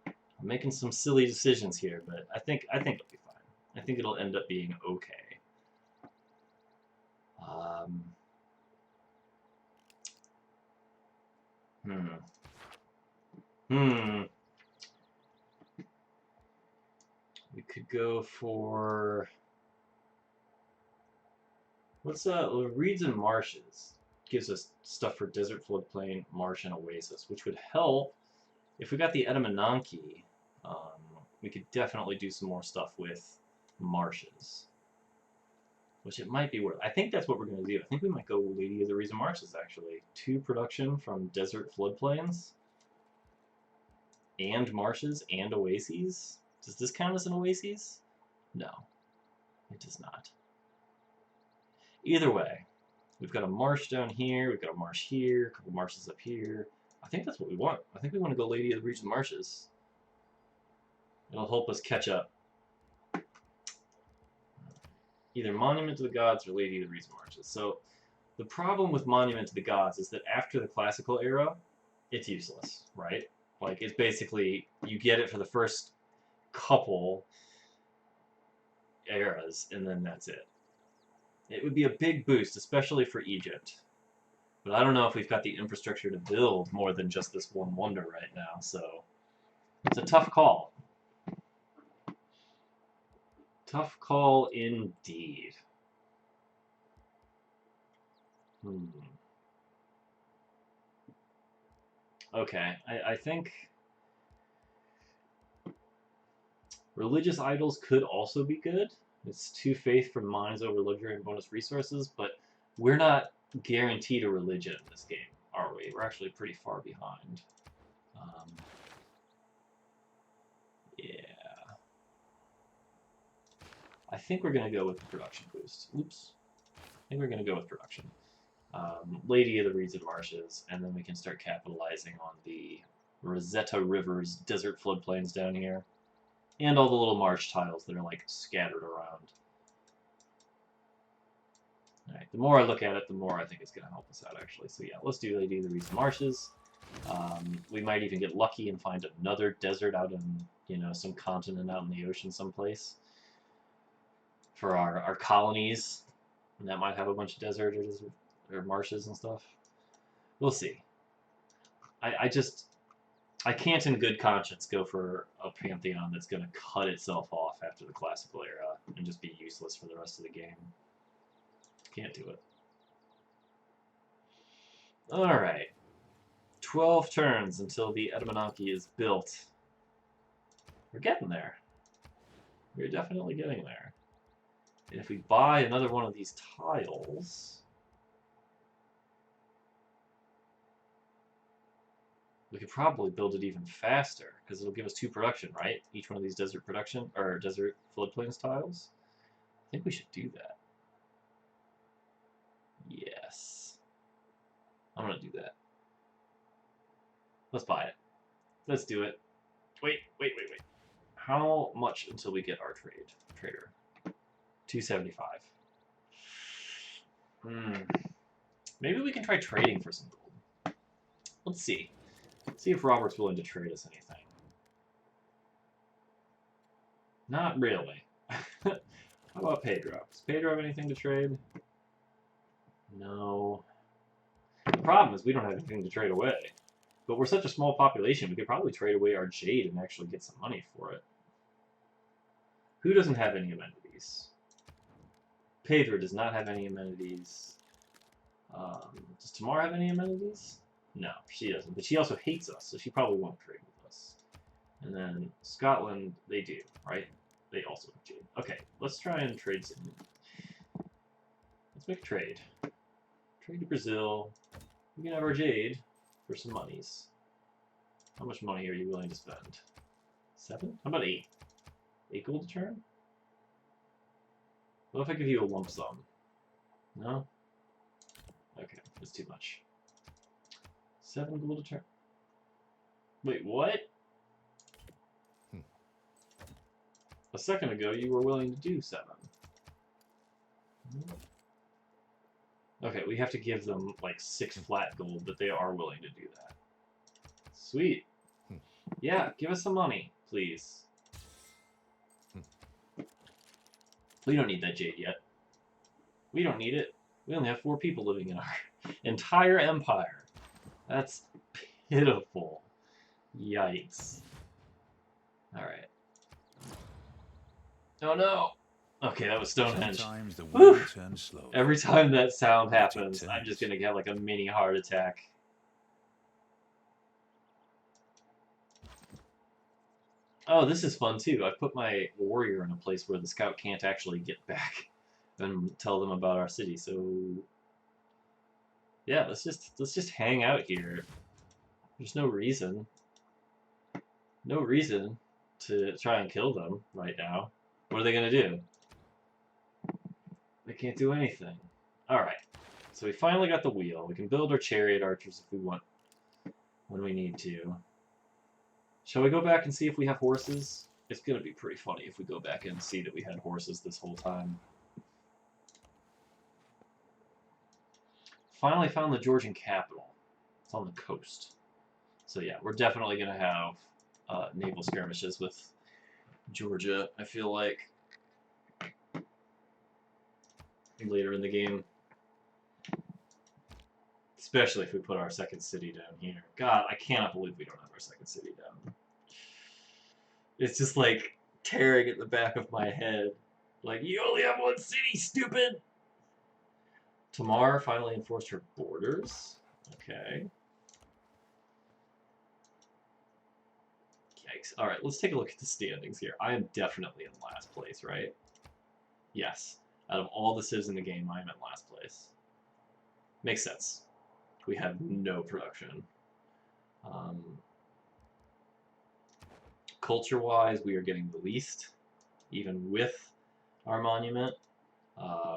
I'm making some silly decisions here, but I think it'll be fine. I think it'll end up being okay. We could go for... What's Reeds and Marshes? Gives us stuff for desert, floodplain, marsh, and oasis, which would help if we got the Edamananki. We could definitely do some more stuff with marshes, which it might be worth. I think that's what we're going to do. I think we might go Lady of the Reeds and Marshes, actually. 2 production from desert floodplains and marshes and oases. Does this count as an oasis? No. It does not. Either way, we've got a marsh down here, we've got a marsh here, a couple marshes up here. I think that's what we want. I think we want to go Lady of the Region Marshes. It'll help us catch up. Either Monument to the Gods or Lady of the Region Marshes. So the problem with Monument to the Gods is that after the classical era, it's useless, right? Like, it's basically, you get it for the first couple eras, and then that's it. It would be a big boost, especially for Egypt. But I don't know if we've got the infrastructure to build more than just this one wonder right now, so it's a tough call. Tough call indeed. Okay, I think religious idols could also be good. It's 2 faith from mines over luxury and bonus resources, but we're not guaranteed a religion in this game, are we? We're actually pretty far behind. Yeah. I think we're going to go with the production boost. Oops. I think we're going to go with production. Lady of the Reeds and Marshes, and then we can start capitalizing on the Rosetta River's desert floodplains down here. And all the little marsh tiles that are, like, scattered around. Alright, the more I look at it, the more I think it's going to help us out, actually. So yeah, let's do Lady of the Reeds and Marshes. We might even get lucky and find another desert out in, you know, some continent out in the ocean someplace. For our colonies. And that might have a bunch of desert or marshes and stuff. We'll see. I can't in good conscience go for a Pantheon that's going to cut itself off after the classical era and just be useless for the rest of the game. Can't do it. Alright. 12 turns until the Edamanaki is built. We're getting there. We're definitely getting there. And if we buy another one of these tiles, we could probably build it even faster, because it'll give us 2 production, right? Each one of these desert production, or desert floodplains tiles. I think we should do that. Yes. I'm gonna do that. Let's buy it. Let's do it. Wait. How much until we get our trader? 275. Maybe we can try trading for some gold. Let's see. See if Robert's willing to trade us anything. Not really. How about Pedro? Does Pedro have anything to trade? No. The problem is we don't have anything to trade away. But we're such a small population, we could probably trade away our jade and actually get some money for it. Who doesn't have any amenities? Pedro does not have any amenities. Does Tamar have any amenities? No, she doesn't. But she also hates us, so she probably won't trade with us. And then Scotland, they do, right? They also have jade. Okay, let's try and trade some. Let's make a trade. Trade to Brazil. We can have our jade for some monies. How much money are you willing to spend? 7? How about 8? 8 gold a turn? What if I give you a lump sum? No? Okay, that's too much. 7 gold a turn? Wait, what? A second ago, you were willing to do 7. Okay, we have to give them, like, 6 flat gold, but they are willing to do that. Sweet. Yeah, give us some money, please. We don't need that jade yet. We don't need it. We only have 4 people living in our entire empire. That's pitiful. Yikes. Alright. Oh no! Okay, that was Stonehenge. Sometimes the wind turns slow. Every time that sound happens, I'm just gonna get like a mini heart attack. Oh, this is fun too. I put my warrior in a place where the scout can't actually get back and tell them about our city. So yeah, let's just hang out here. There's no reason to try and kill them right now. What are they gonna do? They can't do anything. Alright. So we finally got the wheel. We can build our chariot archers if we want, when we need to. Shall we go back and see if we have horses? It's going to be pretty funny if we go back and see that we had horses this whole time. Finally found the Georgian capital. It's on the coast. So yeah, we're definitely going to have naval skirmishes with Georgia, I feel like, later in the game. Especially if we put our second city down here. God, I cannot believe we don't have our second city down. It's just like tearing at the back of my head. Like, you only have one city, stupid! Tamar finally enforced her borders. Okay. Yikes. Alright, let's take a look at the standings here. I am definitely in last place, right? Yes. Out of all the civs in the game, I am in last place. Makes sense. We have no production. Culture-wise, we are getting the least, even with our monument.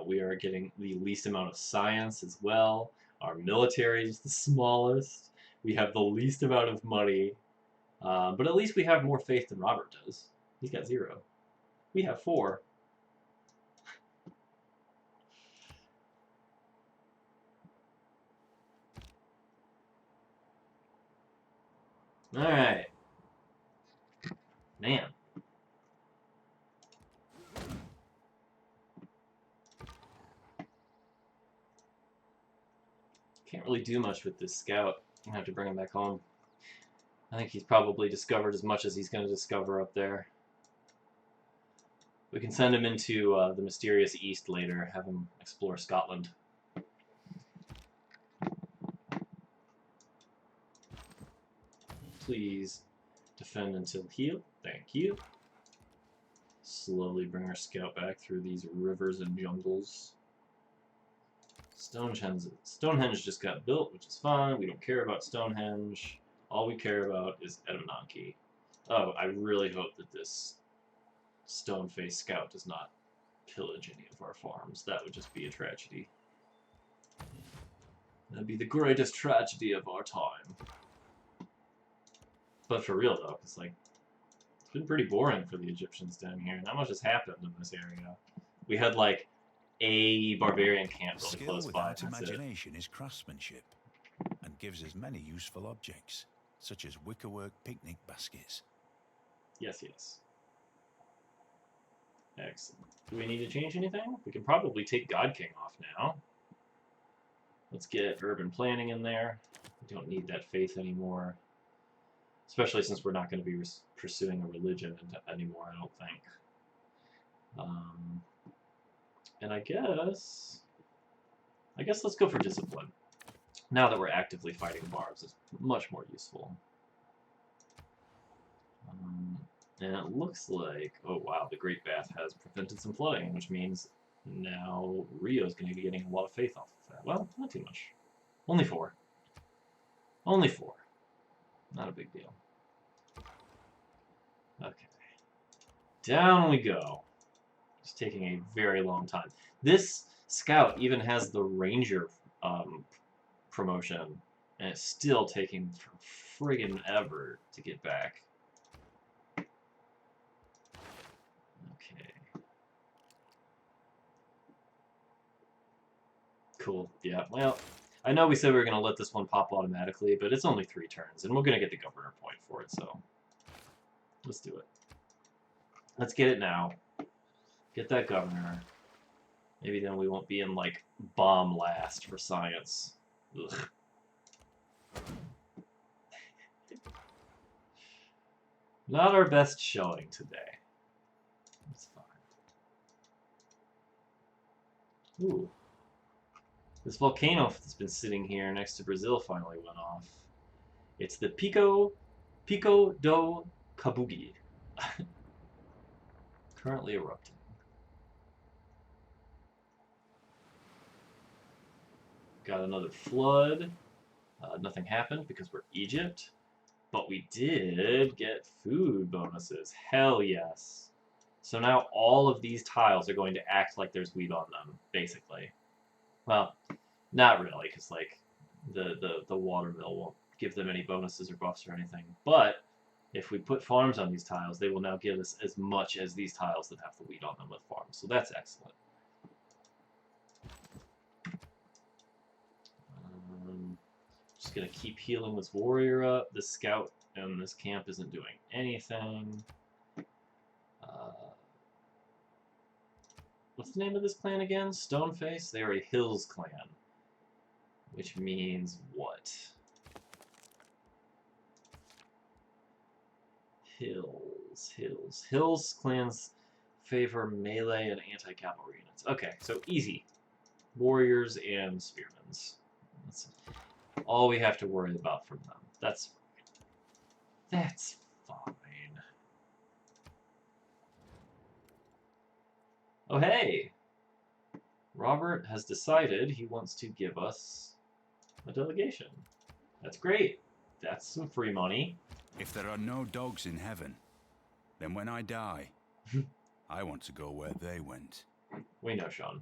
We are getting the least amount of science as well. Our military is the smallest. We have the least amount of money. But at least we have more faith than Robert does. He's got 0. We have 4. Alright. Man. Can't really do much with this scout. I'm gonna have to bring him back home. I think he's probably discovered as much as he's going to discover up there. We can send him into the mysterious east later, have him explore Scotland. Please defend until heal. Thank you. Slowly bring our scout back through these rivers and jungles. Stonehenge just got built, which is fine. We don't care about Stonehenge. All we care about is Edamanki. Oh, I really hope that this stone-faced scout does not pillage any of our farms. That would just be a tragedy. That'd be the greatest tragedy of our time. But for real, though, it's like, it's been pretty boring for the Egyptians down here. Not much has happened in this area. We had, like, a barbarian camp really close by. Skill without imagination is craftsmanship, and gives us many useful objects, such as wickerwork picnic baskets. Yes, yes. Excellent. Do we need to change anything? We can probably take God King off now. Let's get urban planning in there. We don't need that faith anymore. Especially since we're not going to be pursuing a religion anymore, I don't think. And I guess let's go for discipline. Now that we're actively fighting barbs, it's much more useful. And it looks like, oh wow, the Great Bath has prevented some flooding, which means now Rio's going to be getting a lot of faith off of that. Well, not too much. Only 4. Only 4. Not a big deal. Okay. Down we go. It's taking a very long time. This scout even has the ranger promotion, and it's still taking friggin' ever to get back. Okay. Cool. Yeah, well, I know we said we were going to let this one pop automatically, but it's only 3 turns, and we're going to get the governor point for it, so let's do it. Let's get it now. Get that governor. Maybe then we won't be in, like, bomb last for science. Ugh. Not our best showing today. It's fine. Ooh. This volcano that's been sitting here next to Brazil finally went off. It's the Pico do Kabugi. Currently erupting. Got another flood. Nothing happened because we're Egypt. But we did get food bonuses. Hell yes. So now all of these tiles are going to act like there's wheat on them, basically. Well, not really, because like the watermill won't give them any bonuses or buffs or anything. But if we put farms on these tiles, they will now give us as much as these tiles that have the wheat on them with farms. So that's excellent. Just gonna keep healing this warrior up. This scout and this camp isn't doing anything. What's the name of this clan again? Stoneface? They are a Hills clan. Which means what? Hills clans favor melee and anti-cavalry units. Okay, so easy. Warriors and spearmen. That's all we have to worry about from them. That's fine. Oh hey! Robert has decided he wants to give us a delegation. That's great. That's some free money. If there are no dogs in heaven, then when I die, I want to go where they went. We know, Sean.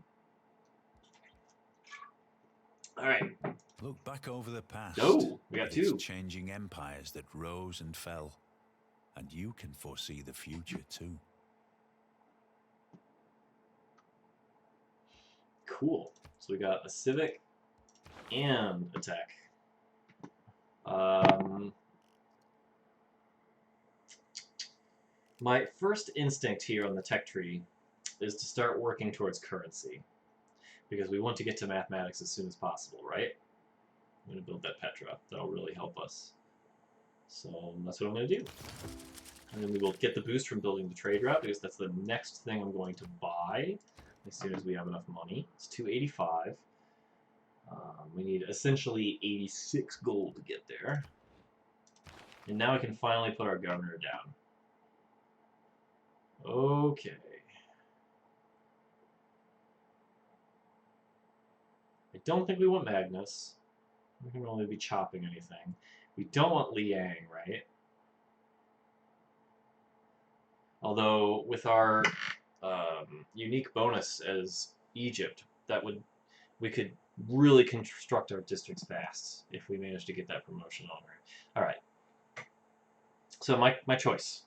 Alright. Look back over the past. Oh, we got with its two. changing empires that rose and fell. And you can foresee the future too. Cool. So we got a civic and a tech. My first instinct here on the tech tree is to start working towards currency. Because we want to get to mathematics as soon as possible, right? I'm going to build that Petra. That'll really help us. So that's what I'm going to do. And then we will get the boost from building the trade route, because that's the next thing I'm going to buy as soon as we have enough money. It's 285. We need essentially 86 gold to get there. And now I can finally put our governor down. Okay. I don't think we want Magnus. We can only be chopping anything. We don't want Liang, right? Although with our unique bonus as Egypt, we could really construct our districts fast if we manage to get that promotion on her. All right. So my choice,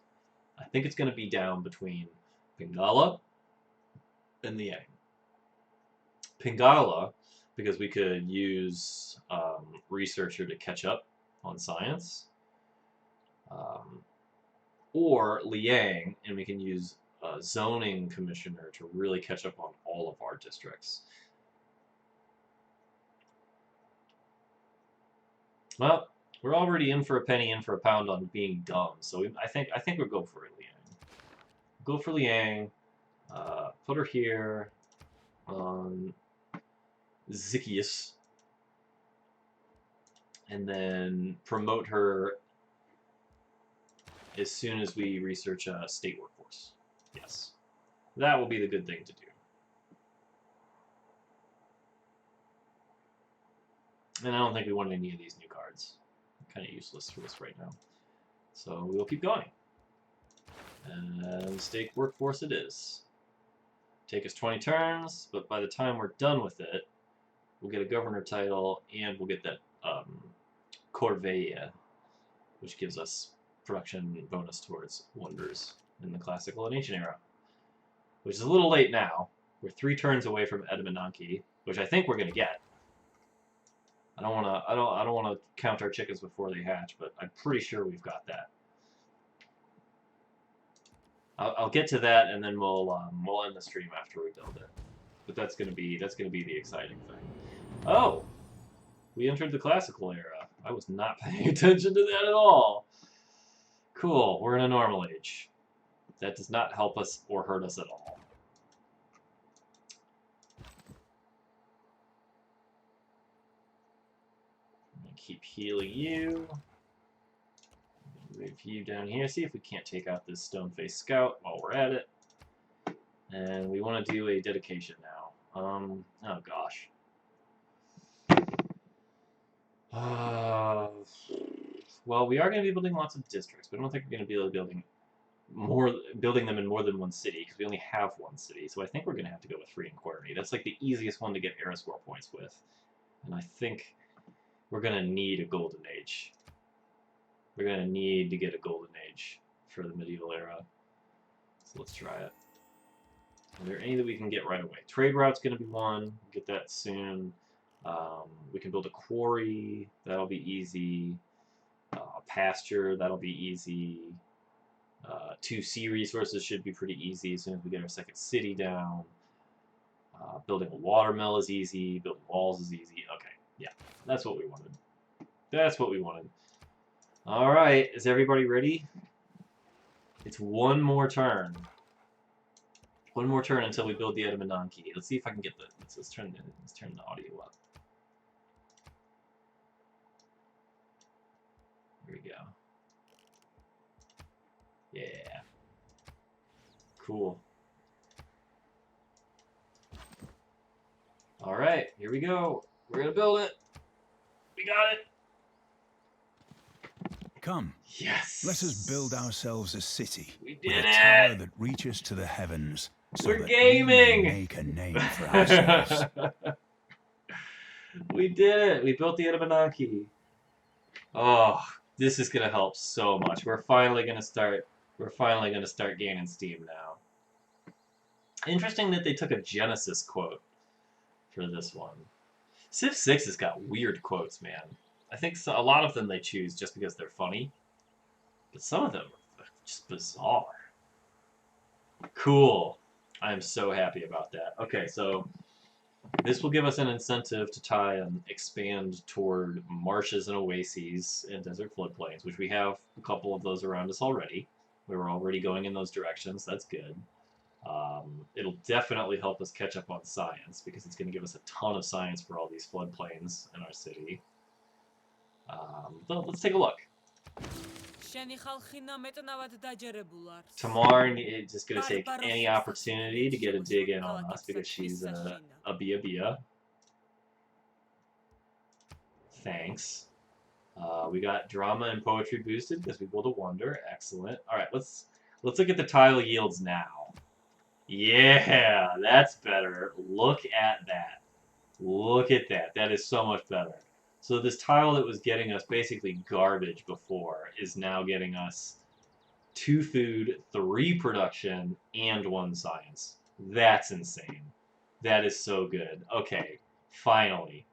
I think it's going to be down between Pingala and Liang. Pingala, because we could use Researcher to catch up on science, or Liang, and we can use Zoning Commissioner to really catch up on all of our districts. Well, we're already in for a penny, in for a pound on being dumb, so I think we'll go for Liang. Go for Liang. Put her here on Zychius, and then promote her as soon as we research a state workforce. Yes. That will be the good thing to do. And I don't think we want any of these new cards. Kind of useless for us right now. So we will keep going. And state workforce it is. Take us 20 turns, but by the time we're done with it, we'll get a governor title, and we'll get that Corveille, which gives us production bonus towards wonders in the classical and ancient era. Which is a little late now. We're 3 turns away from Edmonanke, which I think we're gonna get. I don't wanna count our chickens before they hatch, but I'm pretty sure we've got that. I'll get to that, and then we'll end the stream after we build it. But that's gonna be the exciting thing. Oh, we entered the classical era. I was not paying attention to that at all. Cool, we're in a normal age. That does not help us or hurt us at all. I'm gonna keep healing you. Move you down here. See if we can't take out this stone-faced scout while we're at it. And we want to do a dedication now. Oh gosh. Well, we are going to be building lots of districts, but I don't think we're going to be able to building building them in more than one city, because we only have one city. So I think we're going to have to go with Free Inquiry. That's like the easiest one to get era score points with. And I think we're going to need a golden age. We're going to need to get a golden age for the medieval era. So let's try it. Are there any that we can get right away? Trade route's going to be one. We'll get that soon. We can build a quarry. That'll be easy. A pasture. That'll be easy. 2 sea resources should be pretty easy as soon as we get our second city down. Building a watermill is easy. Building walls is easy. Okay, yeah, that's what we wanted. That's what we wanted. All right, is everybody ready? It's one more turn. One more turn until we build the Edamananki. Let's see if I can get the. Let's turn the audio up. Here we go. Yeah. Cool. All right, here we go. We're gonna build it. We got it. Come. Yes. Let us build ourselves a city. We with did a tower it. that reaches to the heavens, so We're that gaming. we may make a name for ourselves. We did it. We built the Edamananki. Oh, this is gonna help so much. We're finally gonna start gaining steam now. Interesting that they took a Genesis quote for this one. Civ 6 has got weird quotes, man. I think a lot of them they choose just because they're funny, but some of them are just bizarre. Cool. I am so happy about that. Okay, so this will give us an incentive to try and expand toward marshes and oases and desert floodplains, which we have a couple of those around us already. We were already going in those directions. That's good. It'll definitely help us catch up on science, because it's going to give us a ton of science for all these floodplains in our city. Let's take a look. Tamar is just going to take any opportunity to get a dig in on us, because she's a Bia. Thanks. We got drama and poetry boosted because we built a wonder. Excellent. All right, let's look at the tile yields now. Yeah, that's better. Look at that. Look at that. That is so much better. So this tile that was getting us basically garbage before is now getting us 2 food, 3 production, and 1 science. That's insane. That is so good. Okay, finally.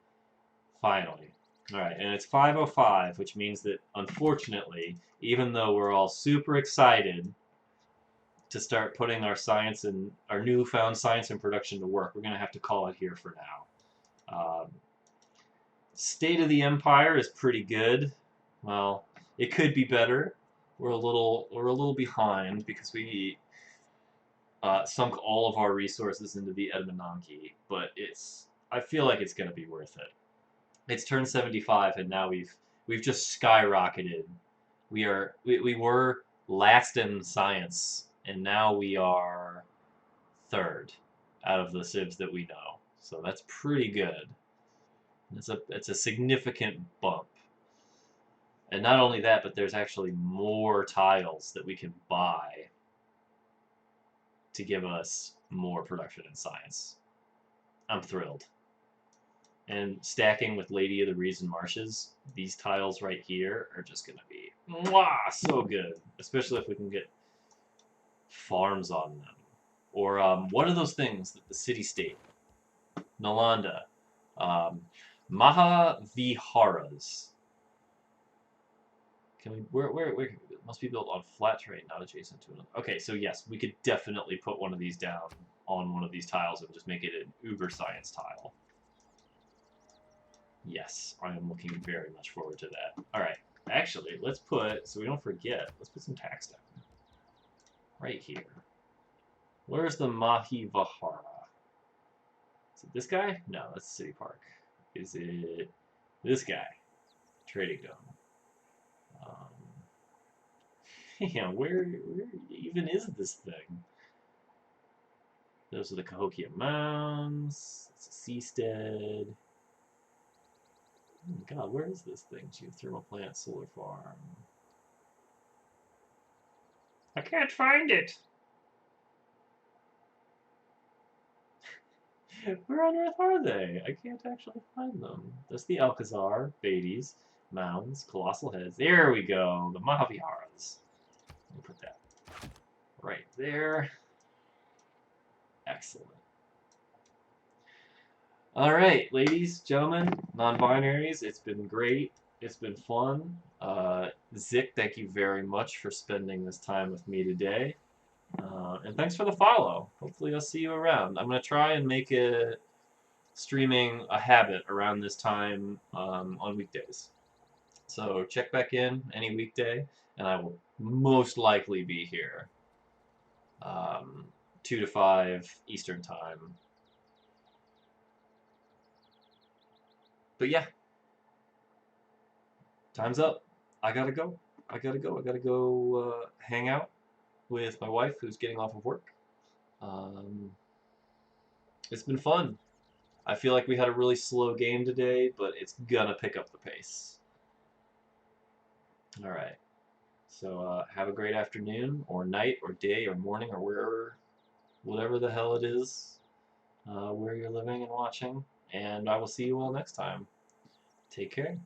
Finally. Alright, and it's 5:05, which means that, unfortunately, even though we're all super excited to start putting our science and our newfound science and production to work, we're going to have to call it here for now. State of the Empire is pretty good. Well, it could be better. We're a little behind because we sunk all of our resources into the Edamananki, but I feel like it's going to be worth it. It's turn 75, and now we've just skyrocketed. We were last in science, and now we are 3rd out of the civs that we know. So that's pretty good. It's a significant bump. And not only that, but there's actually more tiles that we can buy to give us more production in science. I'm thrilled. And stacking with Lady of the Reeds and Marshes, these tiles right here are just going to be mwah, so good. Especially if we can get farms on them. Or what are those things that the city-state? Nalanda. Mahaviharas. Can we? Where? It must be built on flat terrain, not adjacent to it. Okay, so yes, we could definitely put one of these down on one of these tiles and just make it an uber science tile. Yes, I am looking very much forward to that. All right, actually, let's put, so we don't forget, let's put some tax down. Right here. Where's the Mahivahara? Is it this guy? No, that's City Park. Is it this guy? Trading Dome. Yeah, where even is this thing? Those are the Cahokia Mounds. It's a seastead. Oh God, where is this thing? Geothermal plant, solar farm. I can't find it. Where on earth are they? I can't actually find them. There's the Alcazar, Beatties, Mounds, Colossal Heads. There we go. The Mahaviharas. Let me put that right there. Excellent. All right, ladies, gentlemen, non-binaries, it's been great. It's been fun. Zick, thank you very much for spending this time with me today. And thanks for the follow. Hopefully I'll see you around. I'm going to try and make streaming a habit around this time on weekdays. So check back in any weekday, and I will most likely be here 2 to 5 Eastern Time. But yeah, time's up. I gotta go. I gotta go hang out with my wife who's getting off of work. It's been fun. I feel like we had a really slow game today, but it's gonna pick up the pace. All right. So have a great afternoon, or night, or day, or morning, or wherever, whatever the hell it is, where you're living and watching. And I will see you all next time. Take care.